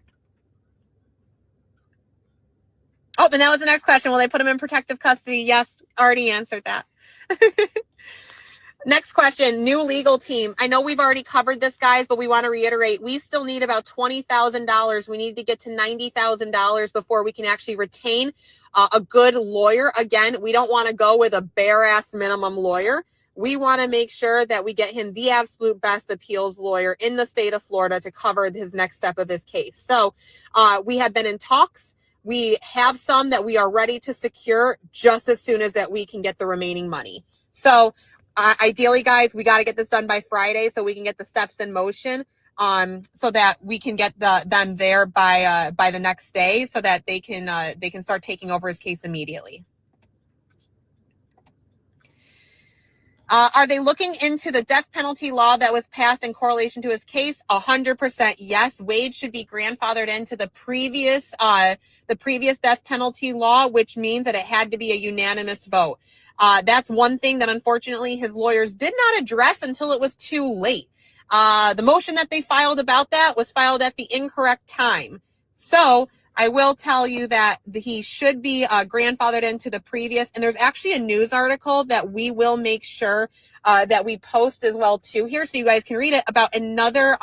Oh, and that was the next question. Will they put him in protective custody? Yes, already answered that. Next question, new legal team. I know we've already covered this, guys, but we want to reiterate, we still need about $20,000. We need to get to $90,000 before we can actually retain a good lawyer. Again, we don't want to go with a bare-ass minimum lawyer. We want to make sure that we get him the absolute best appeals lawyer in the state of Florida to cover his next step of his case. So we have been in talks. We have some that we are ready to secure just as soon as that we can get the remaining money. So ideally, guys, we got to get this done by Friday so we can get the steps in motion, so that we can get them there by the next day, so that they can start taking over his case immediately. Are they looking into the death penalty law that was passed in correlation to his case? 100% yes. Wade should be grandfathered into the previous death penalty law, which means that it had to be a unanimous vote. That's one thing that unfortunately his lawyers did not address until it was too late. The motion that they filed about that was filed at the incorrect time. So I will tell you that he should be grandfathered into the previous, and there's actually a news article that we will make sure that we post as well too here, so you guys can read it, about another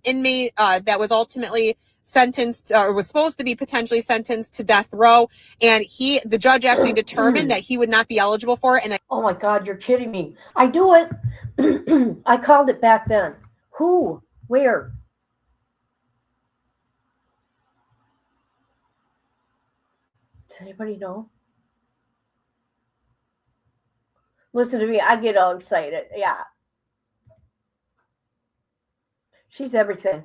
inmate that was ultimately sentenced, or was supposed to be potentially sentenced to death row, and the judge actually determined that he would not be eligible for it. And Oh my God, you're kidding me. I knew it. I called it back then. Who? Where? Does anybody know? Listen to me. I get all excited. Yeah. She's everything.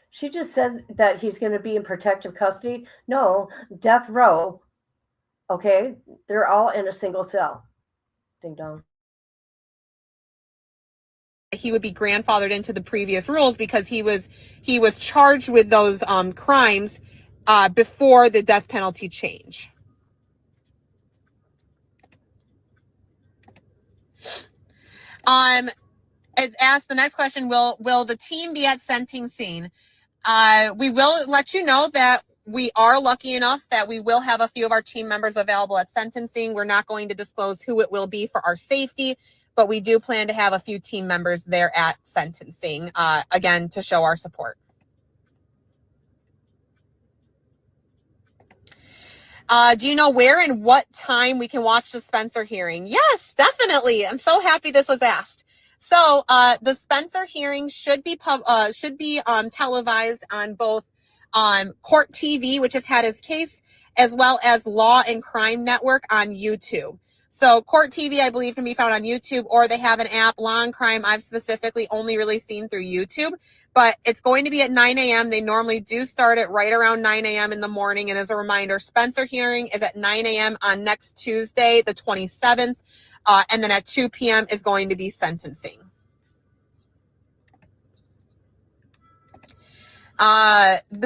She just said that he's going to be in protective custody. No, death row. Okay. They're all in a single cell. Ding dong. he would be grandfathered into the previous rules because he was charged with those crimes before the death penalty change. It's asked the next question, will the team be at sentencing? We will let you know that we are lucky enough that we will have a few of our team members available at sentencing. We're not going to disclose who it will be for our safety, but we do plan to have a few team members there at sentencing, again, to show our support. Do you know where and what time we can watch the Spencer hearing? Yes, definitely. I'm so happy this was asked. So the Spencer hearing should be televised on both Court TV, which has had his case, as well as Law and Crime Network on YouTube. So Court TV, I believe, can be found on YouTube, or they have an app. Law and Crime, I've specifically only really seen through YouTube, but it's going to be at 9 a.m. They normally do start at right around 9 a.m. in the morning. And as a reminder, Spencer hearing is at 9 a.m. on next Tuesday, the 27th. And then at 2 p.m. is going to be sentencing.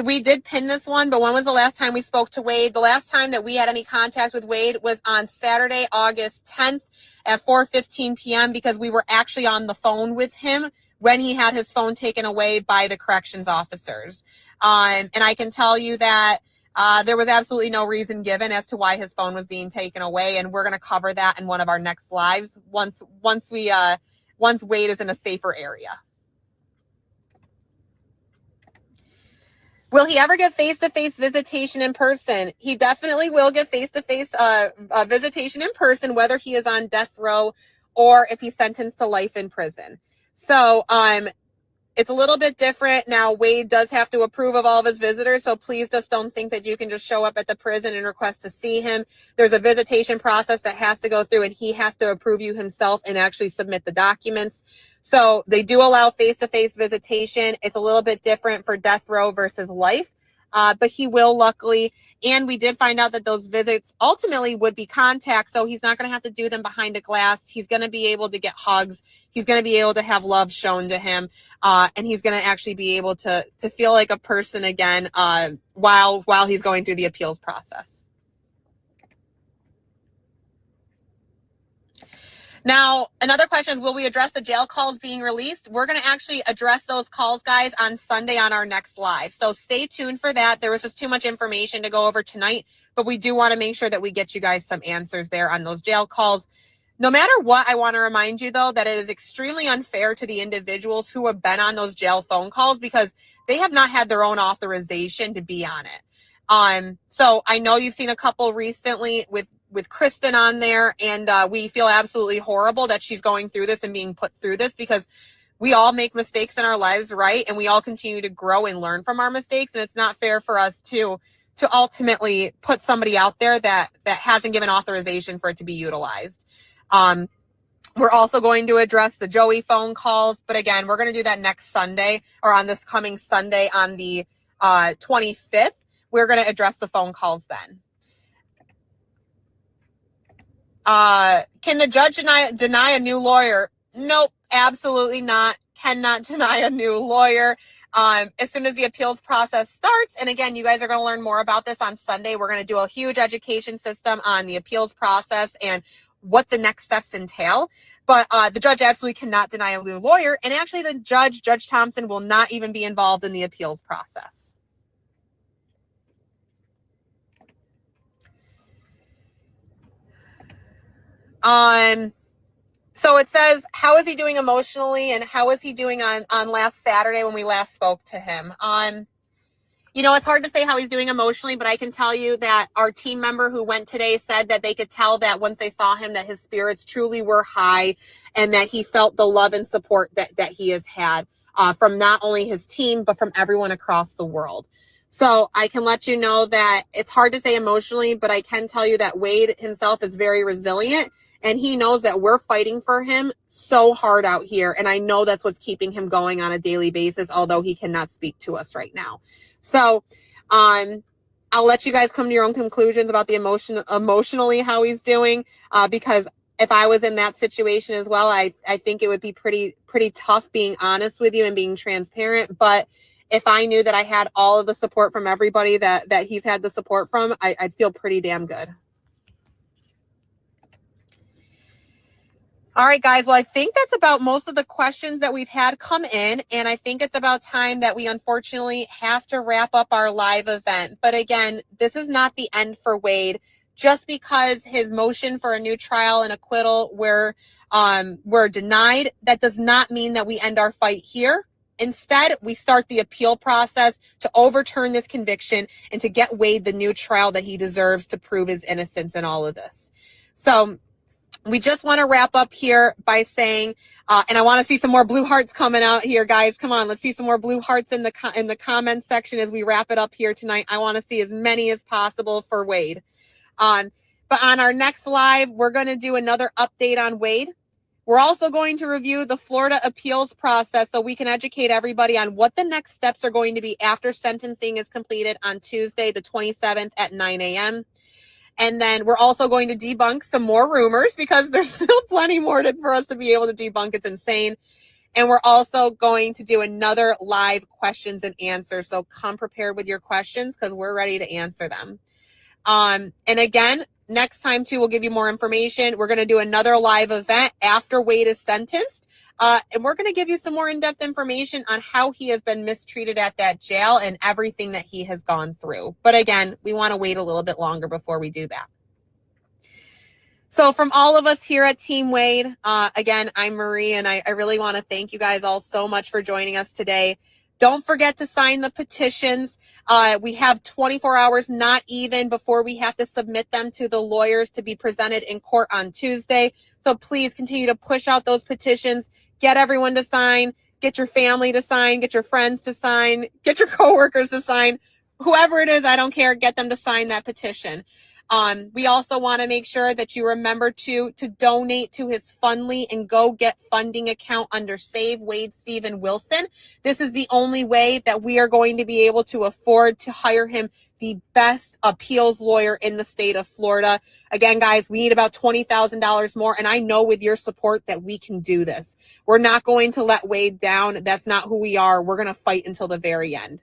We did pin this one, but when was the last time we spoke to Wade? The last time that we had any contact with Wade was on Saturday, August 10th at 4:15 p.m. because we were actually on the phone with him when he had his phone taken away by the corrections officers. And I can tell you that there was absolutely no reason given as to why his phone was being taken away, and we're going to cover that in one of our next lives once Wade is in a safer area. Will he ever get face-to-face visitation in person? He definitely will get face-to-face visitation in person, whether he is on death row or if he's sentenced to life in prison. So it's a little bit different. Now, Wade does have to approve of all of his visitors, so please just don't think that you can just show up at the prison and request to see him. There's a visitation process that has to go through, and he has to approve you himself and actually submit the documents. So they do allow face-to-face visitation. It's a little bit different for death row versus life, but he will luckily. And we did find out that those visits ultimately would be contact, so he's not going to have to do them behind a glass. He's going to be able to get hugs. He's going to be able to have love shown to him, and he's going to actually be able to feel like a person again while he's going through the appeals process. Now, another question is, will we address the jail calls being released? We're going to actually address those calls, guys, on Sunday on our next live. So stay tuned for that. There was just too much information to go over tonight, but we do want to make sure that we get you guys some answers there on those jail calls. No matter what, I want to remind you, though, that it is extremely unfair to the individuals who have been on those jail phone calls because they have not had their own authorization to be on it. So I know you've seen a couple recently with Kristen on there, and we feel absolutely horrible that she's going through this and being put through this because we all make mistakes in our lives, right? And we all continue to grow and learn from our mistakes, and it's not fair for us to ultimately put somebody out there that hasn't given authorization for it to be utilized. We're also going to address the Joey phone calls, but again, we're going to do that next Sunday, or on this coming Sunday on the 25th. We're going to address the phone calls then. Can the judge deny a new lawyer? Nope, absolutely not. Cannot deny a new lawyer. As soon as the appeals process starts, and again, you guys are going to learn more about this on Sunday. We're going to do a huge education system on the appeals process and what the next steps entail. But the judge absolutely cannot deny a new lawyer. And actually, the Judge Thompson, will not even be involved in the appeals process. So it says, how is he doing emotionally, and how is he doing on last Saturday when we last spoke to him? It's hard to say how he's doing emotionally, but I can tell you that our team member who went today said that they could tell that once they saw him, that his spirits truly were high and that he felt the love and support that he has had from not only his team, but from everyone across the world. So I can let you know that it's hard to say emotionally, but I can tell you that Wade himself is very resilient, and he knows that we're fighting for him so hard out here. And I know that's what's keeping him going on a daily basis, although he cannot speak to us right now. So I'll let you guys come to your own conclusions about the emotionally how he's doing, because if I was in that situation as well, I think it would be pretty tough being honest with you and being transparent. But if I knew that I had all of the support from everybody that he's had the support from, I'd feel pretty damn good. All right, guys. Well, I think that's about most of the questions that we've had come in. And I think it's about time that we unfortunately have to wrap up our live event. But again, this is not the end for Wade. Just because his motion for a new trial and acquittal were denied, that does not mean that we end our fight here. Instead, we start the appeal process to overturn this conviction and to get Wade the new trial that he deserves to prove his innocence in all of this. So we just want to wrap up here by saying, and I want to see some more blue hearts coming out here, guys. Come on, let's see some more blue hearts in the comments section as we wrap it up here tonight. I want to see as many as possible for Wade. But on our next live, we're going to do another update on Wade. We're also going to review the Florida appeals process so we can educate everybody on what the next steps are going to be after sentencing is completed on Tuesday, the 27th at 9 a.m. And then we're also going to debunk some more rumors because there's still plenty more for us to be able to debunk. It's insane. And we're also going to do another live questions and answers. So come prepared with your questions because we're ready to answer them. And again, next time too, we'll give you more information. We're going to do another live event after Wade is sentenced. And we're going to give you some more in-depth information on how he has been mistreated at that jail and everything that he has gone through. But again, we want to wait a little bit longer before we do that. So from all of us here at Team Wade, again, I'm Marie, and I really want to thank you guys all so much for joining us today. Don't forget to sign the petitions. We have 24 hours, not even, before we have to submit them to the lawyers to be presented in court on Tuesday. So please continue to push out those petitions. Get everyone to sign. Get your family to sign. Get your friends to sign. Get your coworkers to sign. Whoever it is, I don't care. Get them to sign that petition. We also want to make sure that you remember to donate to his Fundly and Go Get Funding account under Save Wade Steven Wilson. This is the only way that we are going to be able to afford to hire him the best appeals lawyer in the state of Florida. Again, guys, we need about $20,000 more, and I know with your support that we can do this. We're not going to let Wade down. That's not who we are. We're going to fight until the very end.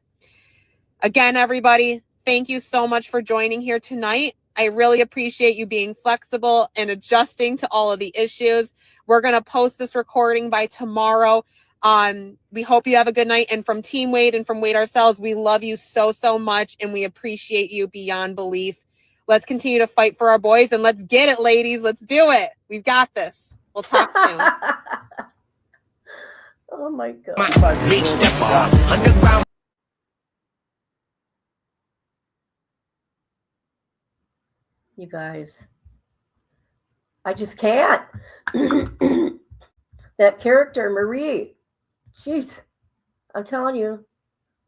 Again, everybody, thank you so much for joining here tonight. I really appreciate you being flexible and adjusting to all of the issues. We're going to post this recording by tomorrow. We hope you have a good night. And from Team Wade and from Wade ourselves, we love you so, so much. And we appreciate you beyond belief. Let's continue to fight for our boys and let's get it, ladies. Let's do it. We've got this. We'll talk soon. Oh my God. You guys, I just can't. That character, Marie, jeez, I'm telling you,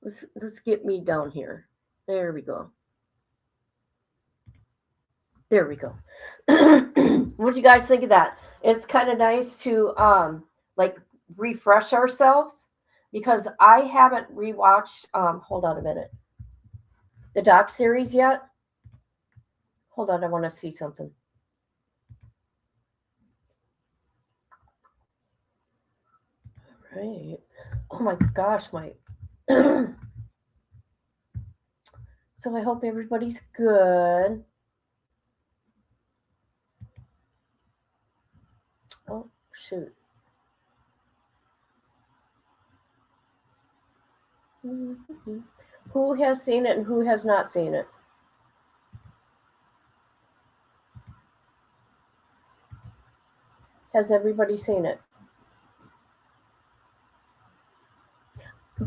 let's get me down here. There we go. There we go. What do you guys think of that? It's kind of nice to like refresh ourselves because I haven't rewatched hold on a minute. The doc series yet. Hold on, I want to see something. All right. Oh my gosh, my so I hope everybody's good. Oh, shoot. Mm-hmm. Who has seen it and who has not seen it? Has everybody seen it?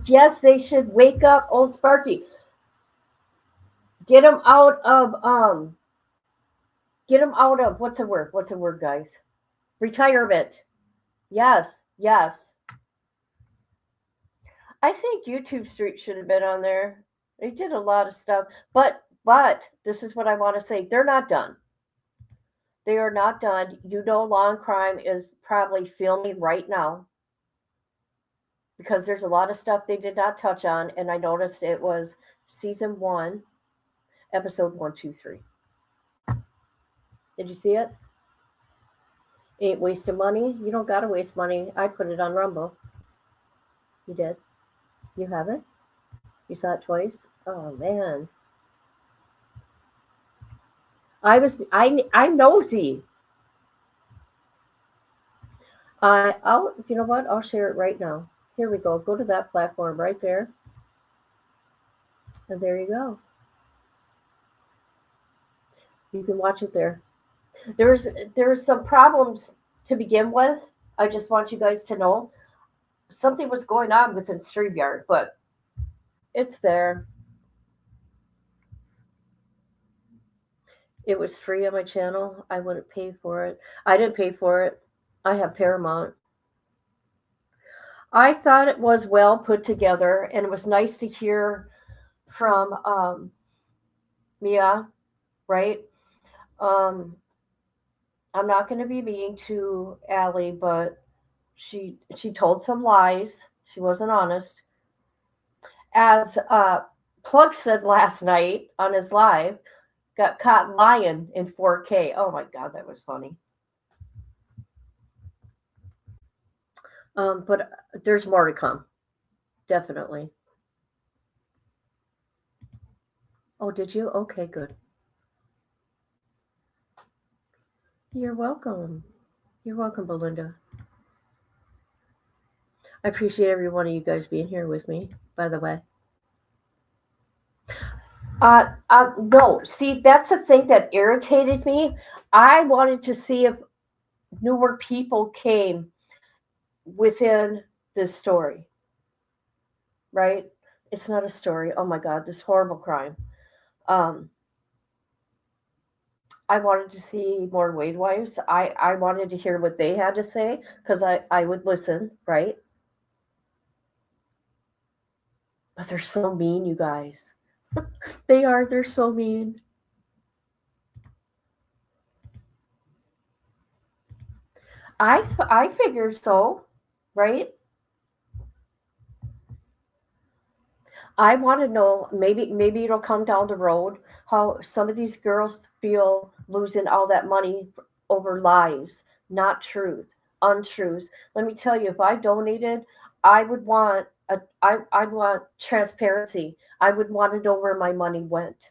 Yes, they should wake up old Sparky. Get him out of what's the word? What's the word, guys? Retirement. Yes, yes. I think YouTube Street should have been on there. They did a lot of stuff, but this is what I want to say. They're not done. They are not done. You know, Law and Crime is probably filming right now because there's a lot of stuff they did not touch on, and I noticed it was season 1, episode 1, 2, 3. Did you see it? Ain't wasting money. You don't gotta waste money. I put it on Rumble. You did. You haven't? You saw it twice? Oh man. I'm nosy. I'll you know what? I'll share it right now. Here we go. Go to that platform right there. And there you go. You can watch it there. There's some problems to begin with. I just want you guys to know something was going on within StreamYard, but it's there. It was free on my channel. I wouldn't pay for it. I didn't pay for it. I have Paramount. I thought it was well put together, and it was nice to hear from Mia, right? I'm not going to be mean to Allie, but she told some lies. She wasn't honest. As Plug said last night on his live, got caught lying in 4K. Oh my God, that was funny. But there's more to come. Definitely. Oh, did you? Okay, good. You're welcome. You're welcome, Belinda. I appreciate every one of you guys being here with me, by the way. No, see, that's the thing that irritated me. I wanted to see if newer people came within this story, right? It's not a story. Oh my God, this horrible crime. I wanted to see more Wade wives. I wanted to hear what they had to say because I would listen, right? But they're so mean, you guys. They're so mean. I figured so, right? I want to know, maybe it'll come down the road, how some of these girls feel losing all that money over lies, not truth, untruths. Let me tell you, if I donated, I would want I want transparency. I would want to know where my money went.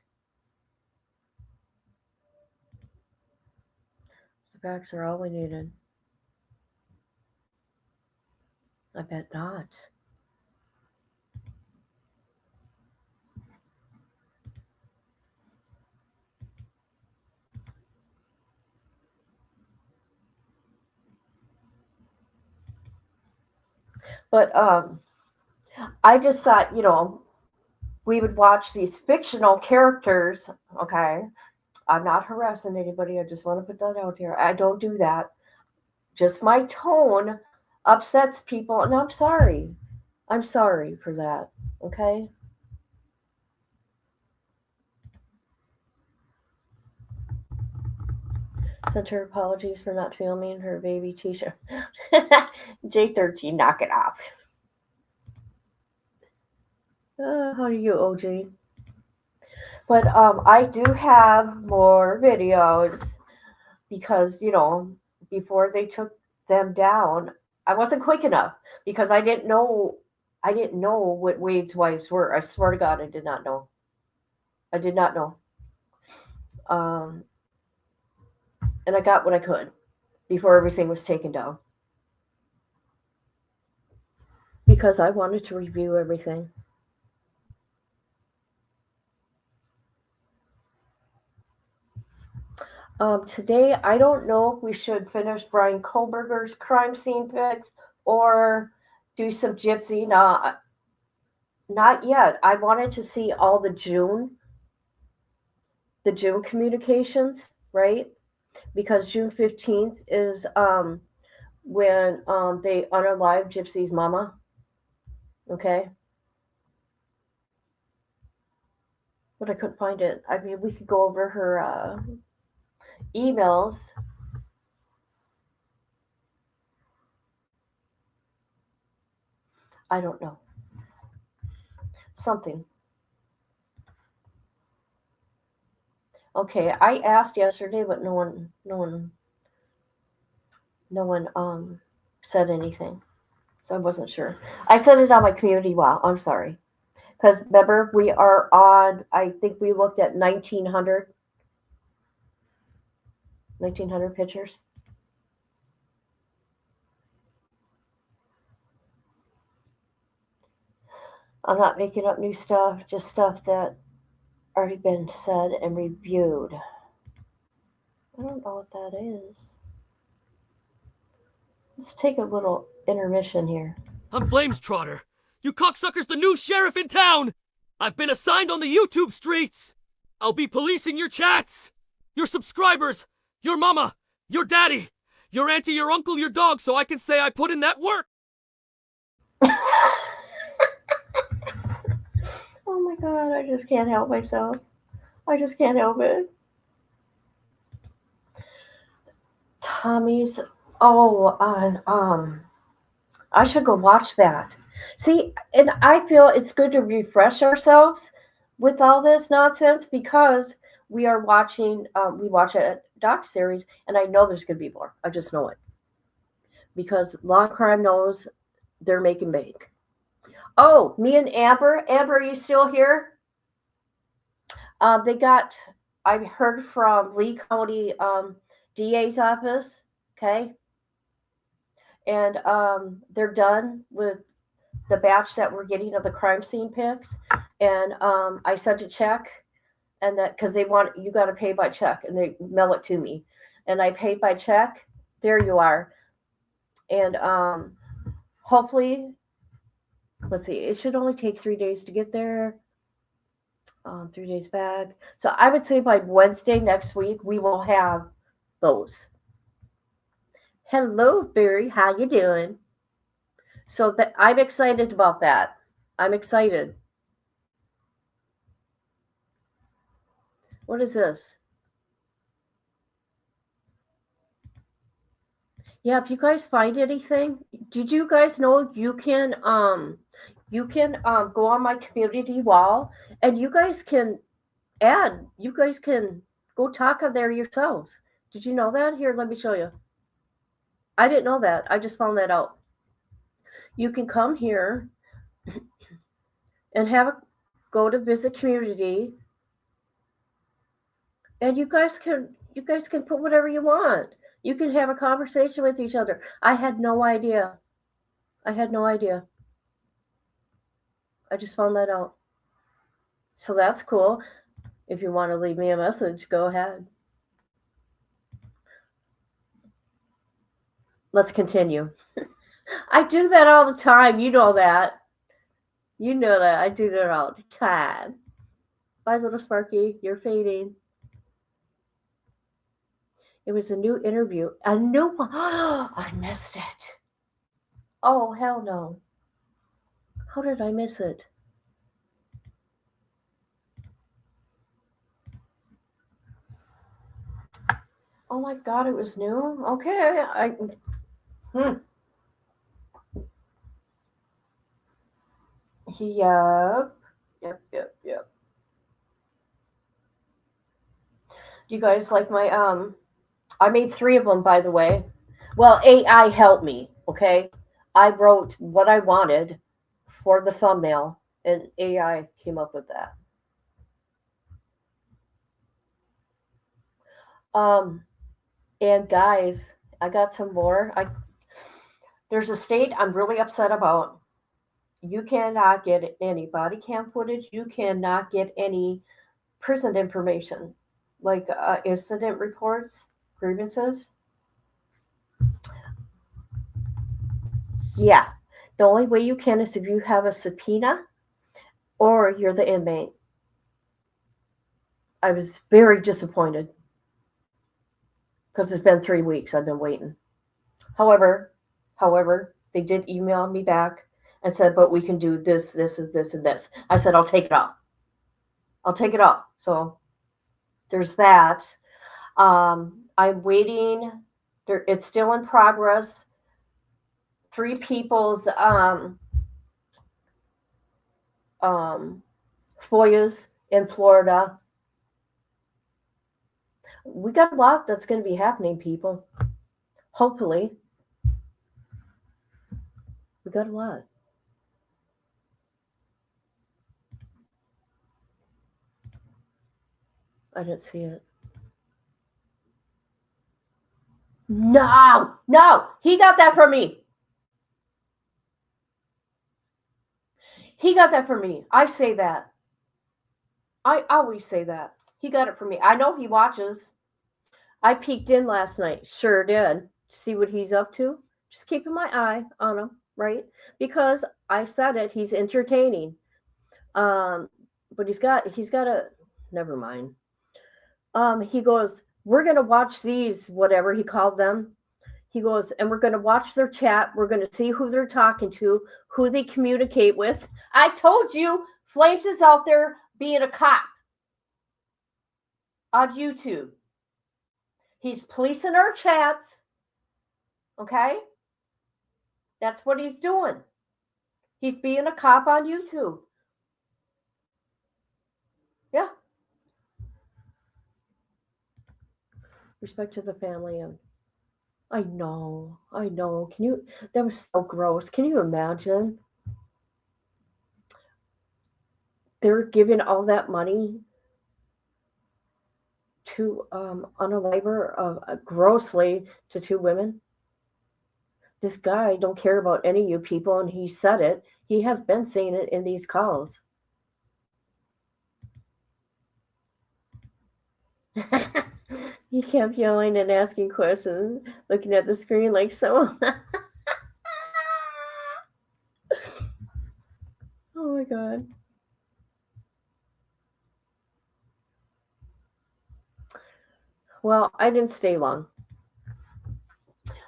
packs are all we needed. I bet not. But I just thought, we would watch these fictional characters. Okay, I'm not harassing anybody. I just want to put that out here. I don't do that. Just my tone upsets people, and I'm sorry. I'm sorry for that. Okay. Sent her apologies for not filming her baby t-shirt. J13, knock it off. How are you, OG? But I do have more videos because, before they took them down, I wasn't quick enough because I didn't know what Wade's wives were. I swear to God, I did not know. I did not know. And I got what I could before everything was taken down. Because I wanted to review everything. Today, I don't know if we should finish Brian Kohlberger's crime scene pics or do some gypsy. No, not yet. I wanted to see all the June communications, right? Because June 15th is when they unalive Gypsy's mama. Okay. But I couldn't find it. I mean, we could go over her emails. I don't know. Something. Okay, I asked yesterday, but no one said anything. So I wasn't sure. I said it on my community wall. I'm sorry. Because remember, we are on, I think we looked at 1,900 pictures. I'm not making up new stuff, just stuff that already been said and reviewed. I don't know what that is. Let's take a little intermission here. I'm Flames Trotter. You cocksucker's the new sheriff in town! I've been assigned on the YouTube streets! I'll be policing your chats! Your subscribers! Your mama! Your daddy! Your auntie, your uncle, your dog, so I can say I put in that work! Oh my God, I just can't help myself. I just can't help it. Tommy's, I should go watch that. See, and I feel it's good to refresh ourselves with all this nonsense because we are watching, we watch a doc series, and I know there's going to be more. I just know it. Because Law and Crime knows they're making bank. Oh, me and Amber. Amber, are you still here? I heard from Lee County DA's office, okay? And they're done with the batch that we're getting of the crime scene pics. And I sent a check, and that because they want, you got to pay by check, and they mail it to me. And I paid by check. There you are. And hopefully, let's see, it should only take 3 days to get there. 3 days back. So I would say by Wednesday next week, we will have those. Hello, Barry. How you doing? So that I'm excited about that. I'm excited. What is this? Yeah, if you guys find anything, did you guys know you can go on my community wall and you guys can go talk on there yourselves. Did you know that? Here, let me show you. I didn't know that. I just found that out. You can come here and go to visit community, and you guys can put whatever you want. You can have a conversation with each other. I had no idea. I had no idea. I just found that out. So that's cool. If you want to leave me a message, go ahead. Let's continue. I do that all the time. You know that. You know that. I do that all the time. Bye, little Sparky. You're fading. It was a new interview. A new one. I missed it. Oh, hell no. How did I miss it? Oh my God, it was new? Okay. Yep. You guys like my I made 3 of them, by the way. Well, AI helped me, okay? I wrote what I wanted for the thumbnail, and AI came up with that. And guys, I got some more. There's a state I'm really upset about. You cannot get any body cam footage. You cannot get any prison information, like incident reports, grievances. Yeah, the only way you can is if you have a subpoena or you're the inmate. I was very disappointed because it's been 3 weeks. I've been waiting. However, they did email me back and said, but we can do this, this, and this, and this. I said, I'll take it all. I'll take it all. So there's that. I'm waiting. It's still in progress. 3 people's FOIAs in Florida. We got a lot that's going to be happening, people. Hopefully. We got a lot. I didn't see it. No, he got that from me. He got that from me. I say that. I always say that. He got it from me. I know he watches. I peeked in last night. Sure did. See what he's up to. Just keeping my eye on him, right? Because I said it. He's entertaining. But he's got a. Never mind. He goes, we're gonna watch these, whatever he called them. He goes, and we're going to watch their chat. We're going to see who they're talking to, who they communicate with. I told you, Flames is out there being a cop on YouTube. He's policing our chats. Okay? That's what he's doing. He's being a cop on YouTube. Yeah. Respect to the family and I know. That was so gross. Can you imagine? They're giving all that money to unalive grossly to 2 women. This guy don't care about any of you people, and he said it. He has been saying it in these calls. He kept yelling and asking questions, looking at the screen like so. Oh my God. Well, I didn't stay long.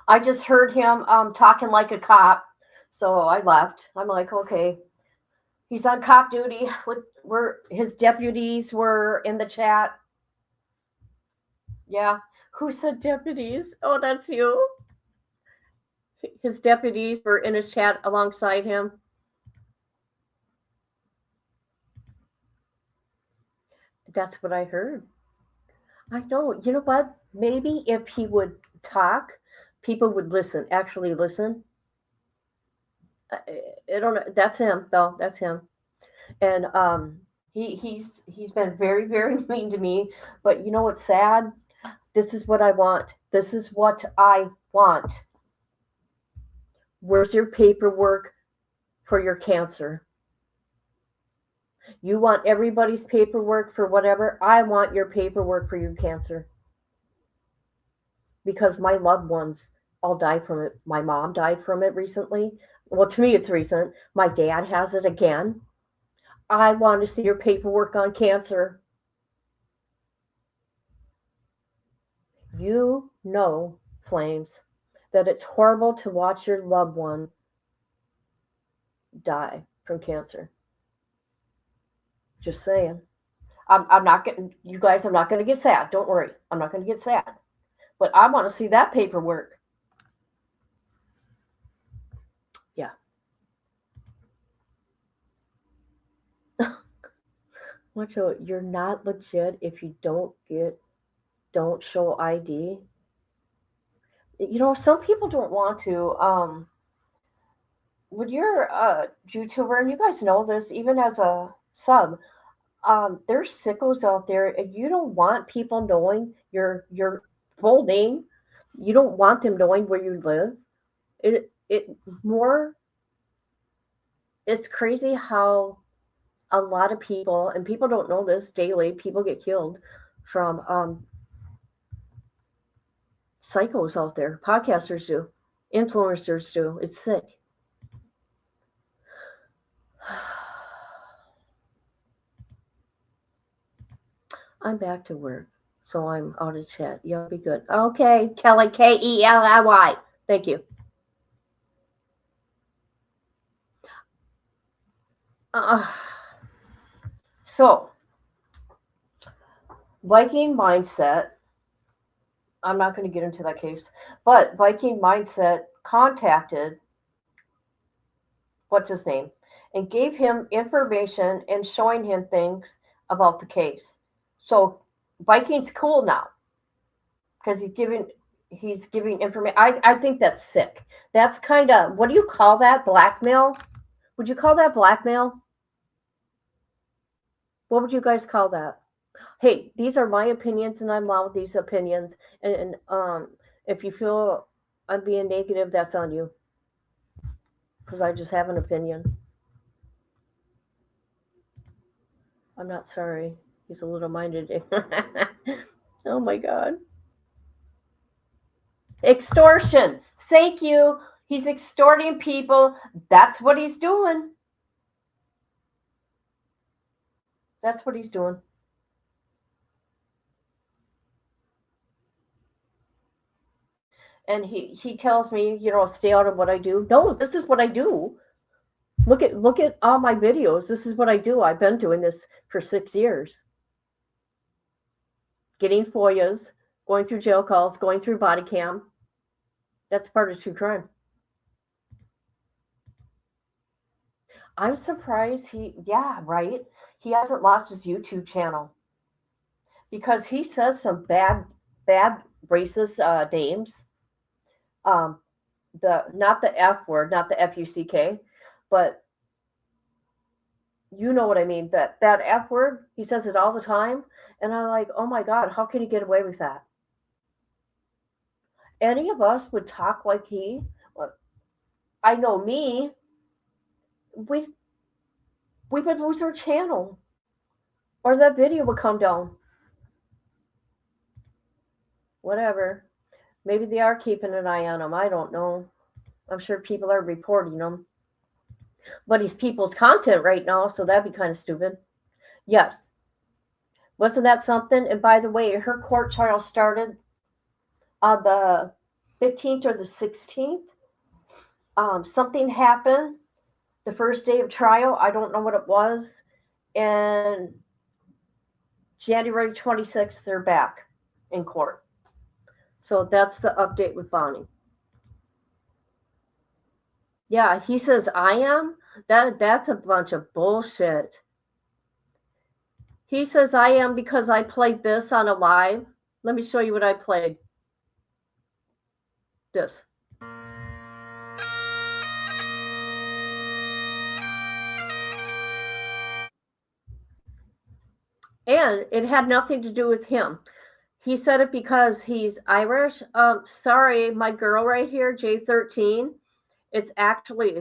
I just heard him talking like a cop, so I left. I'm like, okay. He's on cop duty. His deputies were in the chat. Yeah. Who said deputies? Oh, that's you. His deputies were in his chat alongside him. That's what I heard. I know. You know what? Maybe if he would talk, people would listen, actually listen. I don't know. That's him, though. That's him. And he's been very, very mean to me. But you know what's sad? This is what I want. This is what I want. Where's your paperwork for your cancer? You want everybody's paperwork for whatever. I want your paperwork for your cancer. Because my loved ones all died from it. My mom died from it recently. Well, to me, it's recent. My dad has it again. I want to see your paperwork on cancer. You know, Flames, that it's horrible to watch your loved one die from cancer. Just saying. I'm not getting, you guys, I'm not going to get sad. Don't worry. I'm not going to get sad. But I want to see that paperwork. Yeah. Macho, you're not legit if you don't show ID. You know, some people don't want to. When you're a YouTuber, and you guys know this, even as a sub, there's sickos out there, and you don't want people knowing your full name. You don't want them knowing where you live. It's crazy how a lot of people, and people don't know this, daily people get killed from psychos out there. Podcasters do, influencers do. It's sick. I'm back to work, so I'm out of chat. You'll be good. Okay, Kelly, Kelly. Thank you. So, Viking Mindset, I'm not going to get into that case, but Viking Mindset contacted, what's his name, and gave him information and showing him things about the case. So, Viking's cool now because he's giving information. I think that's sick. That's kind of, what do you call that? Blackmail? Would you call that blackmail? What would you guys call that? Hey, these are my opinions, and I'm loud with these opinions. And if you feel I'm being negative, that's on you. Because I just have an opinion. I'm not sorry. He's a little minded. Oh my God. Extortion. Thank you. He's extorting people. That's what he's doing. That's what he's doing. And he tells me, stay out of what I do. No, this is what I do. Look at all my videos. This is what I do. I've been doing this for 6 years. Getting FOIAs, going through jail calls, going through body cam. That's part of true crime. I'm surprised right. He hasn't lost his YouTube channel because he says some bad racist names. Not the F word, not the F-U-C-K, but you know what I mean. That F word, he says it all the time. And I'm like, oh my God, how can he get away with that? Any of us would talk like he. I know me. We would lose our channel, or that video would come down. Whatever. Maybe they are keeping an eye on him. I don't know. I'm sure people are reporting him. But he's people's content right now, so that'd be kind of stupid. Yes. Wasn't that something? And by the way, her court trial started on the 15th or the 16th. Something happened the first day of trial. I don't know what it was. And January 26th, they're back in court. So that's the update with Bonnie. Yeah, he says I am. That's a bunch of bullshit. He says I am because I played this on a live. Let me show you what I played. This. And it had nothing to do with him. He said it because he's Irish. Sorry, my girl right here, J13. It's actually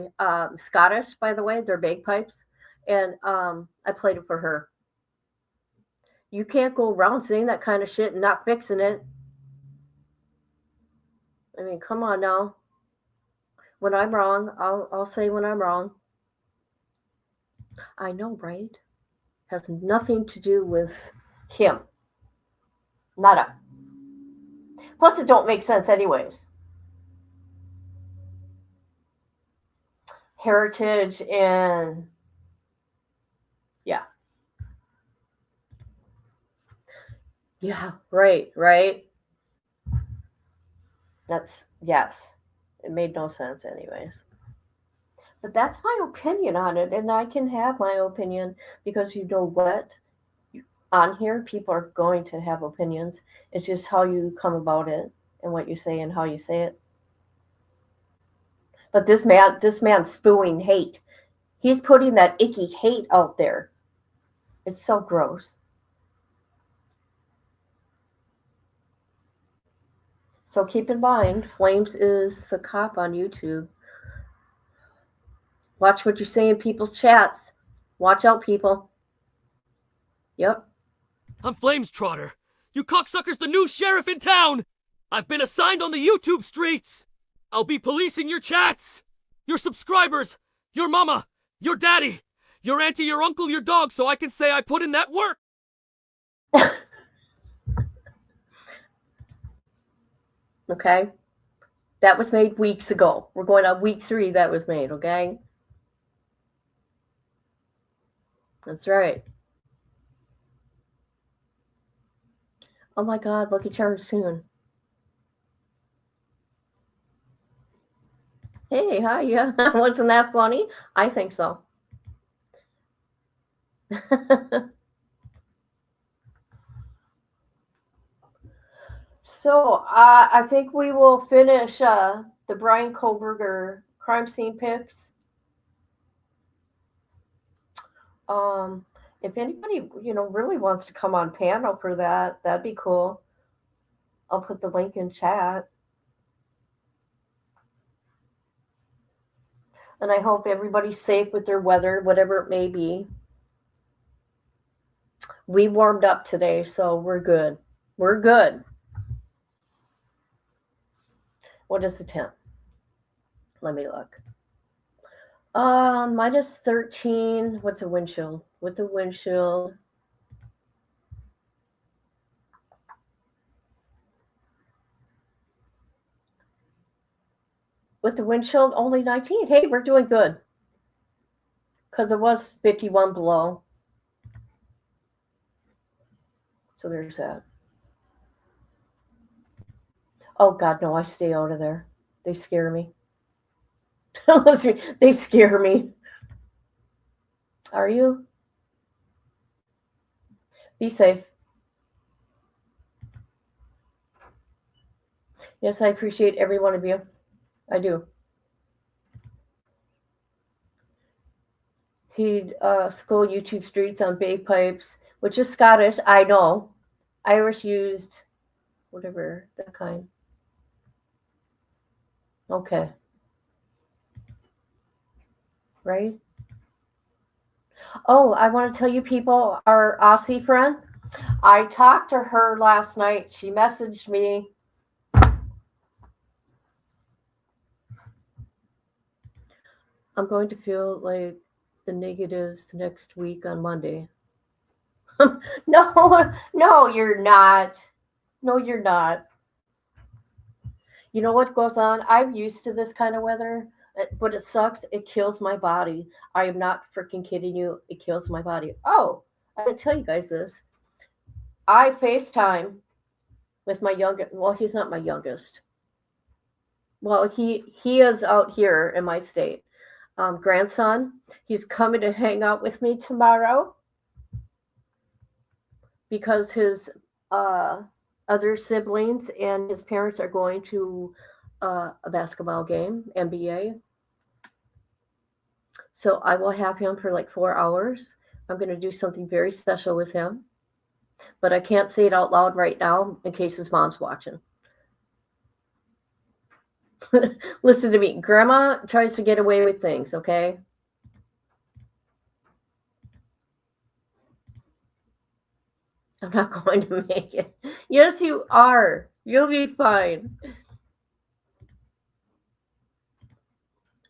Scottish, by the way. They're bagpipes, and I played it for her. You can't go around saying that kind of shit and not fixing it. I mean, come on now. When I'm wrong, I'll say when I'm wrong. I know, right? Has nothing to do with him. Nada. Plus, it don't make sense anyways. Heritage and yeah. Yeah, right. That's, yes. It made no sense anyways. But that's my opinion on it, and I can have my opinion because you know what? On here, people are going to have opinions. It's just how you come about it and what you say and how you say it. But this man's spewing hate. He's putting that icky hate out there. It's so gross. So keep in mind, Flames is the cop on YouTube. Watch what you say in people's chats. Watch out, people. Yep. I'm Flames Trotter. You cocksucker's the new sheriff in town! I've been assigned on the YouTube streets! I'll be policing your chats! Your subscribers! Your mama! Your daddy! Your auntie, your uncle, your dog, so I can say I put in that work! Okay? That was made weeks ago. We're going on week 3 that was made, okay? That's right. Oh my God, Lucky Charms soon. Hey, hi, yeah. Wasn't that funny? I think so. So, I think we will finish the Brian Kohlberger crime scene picks. If anybody, really wants to come on panel for that, that'd be cool. I'll put the link in chat. And I hope everybody's safe with their weather, whatever it may be. We warmed up today, so we're good. We're good. What is the temp? Let me look. Minus 13. What's a wind chill? With the wind chill. With the wind chill, only 19. Hey, we're doing good. Because it was 51 below. So there's that. Oh, God, no, I stay out of there. They scare me. They scare me. Are you? Be safe. Yes, I appreciate every one of you. I do. He'd school YouTube streets on bagpipes, which is Scottish, I know. Irish used whatever, that kind. Okay. Right? Oh, I want to tell you people, our Aussie friend, I talked to her last night. She messaged me. I'm going to feel like the negatives next week on Monday. No, you're not. No, you're not. You know what goes on? I'm used to this kind of weather, but it sucks. It kills my body. I am not freaking kidding you. It kills my body. Oh, I didn't tell you guys this. I FaceTime with my youngest. Well, he's not my youngest. Well, he is out here in my state. Grandson. He's coming to hang out with me tomorrow because his other siblings and his parents are going to a basketball game, NBA. So I will have him for like 4 hours. I'm going to do something very special with him. But I can't say it out loud right now in case his mom's watching. Listen to me. Grandma tries to get away with things, okay? I'm not going to make it. Yes, you are. You'll be fine.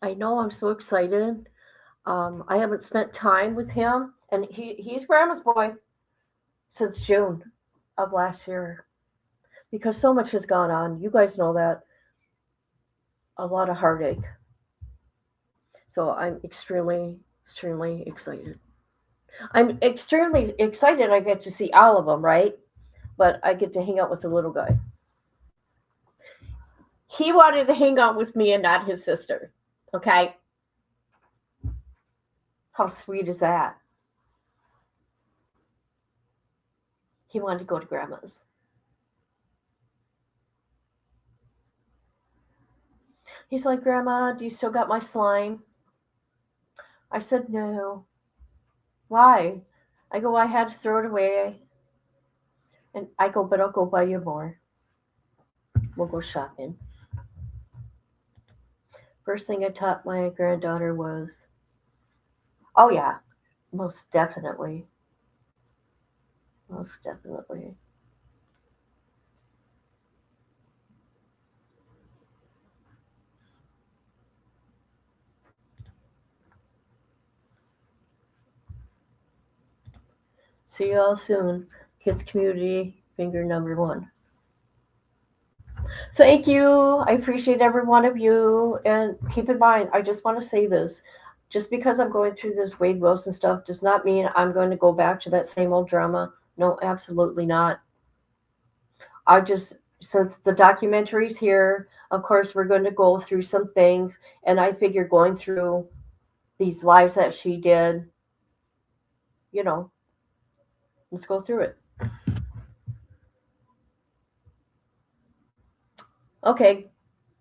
I know. I'm so excited. I haven't spent time with him, and he's Grandma's boy since June of last year because so much has gone on. You guys know that. A lot of heartache. So I'm extremely, extremely excited. I'm extremely excited I get to see all of them, right? But I get to hang out with the little guy. He wanted to hang out with me and not his sister. Okay? How sweet is that? He wanted to go to Grandma's. He's like, Grandma, do you still got my slime? I said, no. Why? I go, I had to throw it away. And I go, but I'll go buy you more. We'll go shopping. First thing I taught my granddaughter was, oh yeah, most definitely. Most definitely. See you all soon. Kids Community, finger number 1. Thank you. I appreciate every one of you. And keep in mind, I just want to say this. Just because I'm going through this Wade Wilson stuff does not mean I'm going to go back to that same old drama. No, absolutely not. Since the documentary's here, of course, we're going to go through some things. And I figure going through these lives that she did, you know, let's go through it. Okay.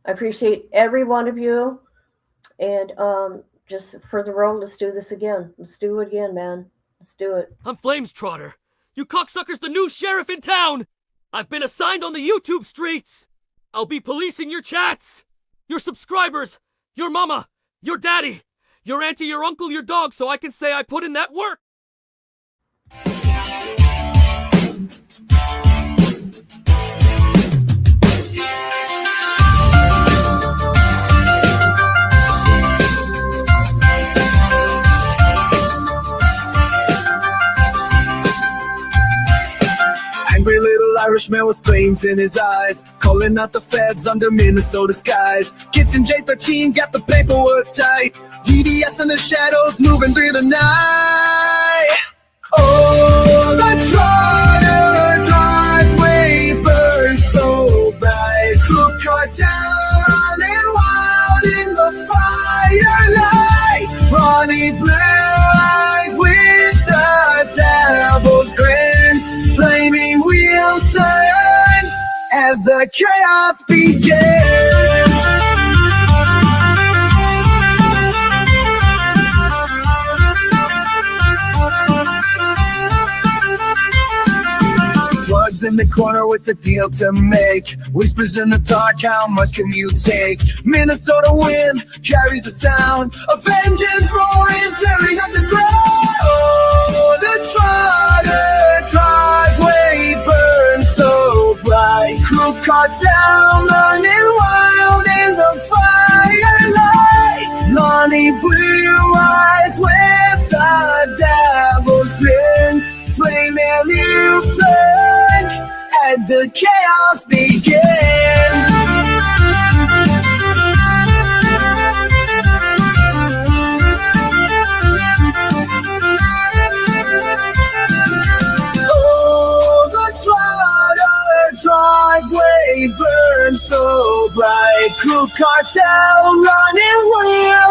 I appreciate every one of you. And just for the road, let's do this again. Let's do it again, man. Let's do it. I'm Flames Trotter. You cocksucker's the new sheriff in town! I've been assigned on the YouTube streets! I'll be policing your chats! Your subscribers! Your mama! Your daddy! Your auntie, your uncle, your dog, so I can say I put in that work! Angry little Irishman with flames in his eyes, calling out the feds under Minnesota skies. Kids in J13 got the paperwork tight. DBS in the shadows moving through the night. Oh, the Trotter driveway burns so bright. Crook car down and wild in the firelight. Ronnie blue eyes with the devil's grin. Flaming wheels turn as the chaos begins. Plugs in the corner with a deal to make. Whispers in the dark, how much can you take? Minnesota wind carries the sound of engines roaring, tearing up the ground. Oh, the Trotter driveway burns so bright. Crew car down, running wild in the firelight. Lonnie blue eyes with the devil's grin. Flaming wheels turn and the chaos begins. Oh, the Trotter driveway burns so bright. Crew cartel running wild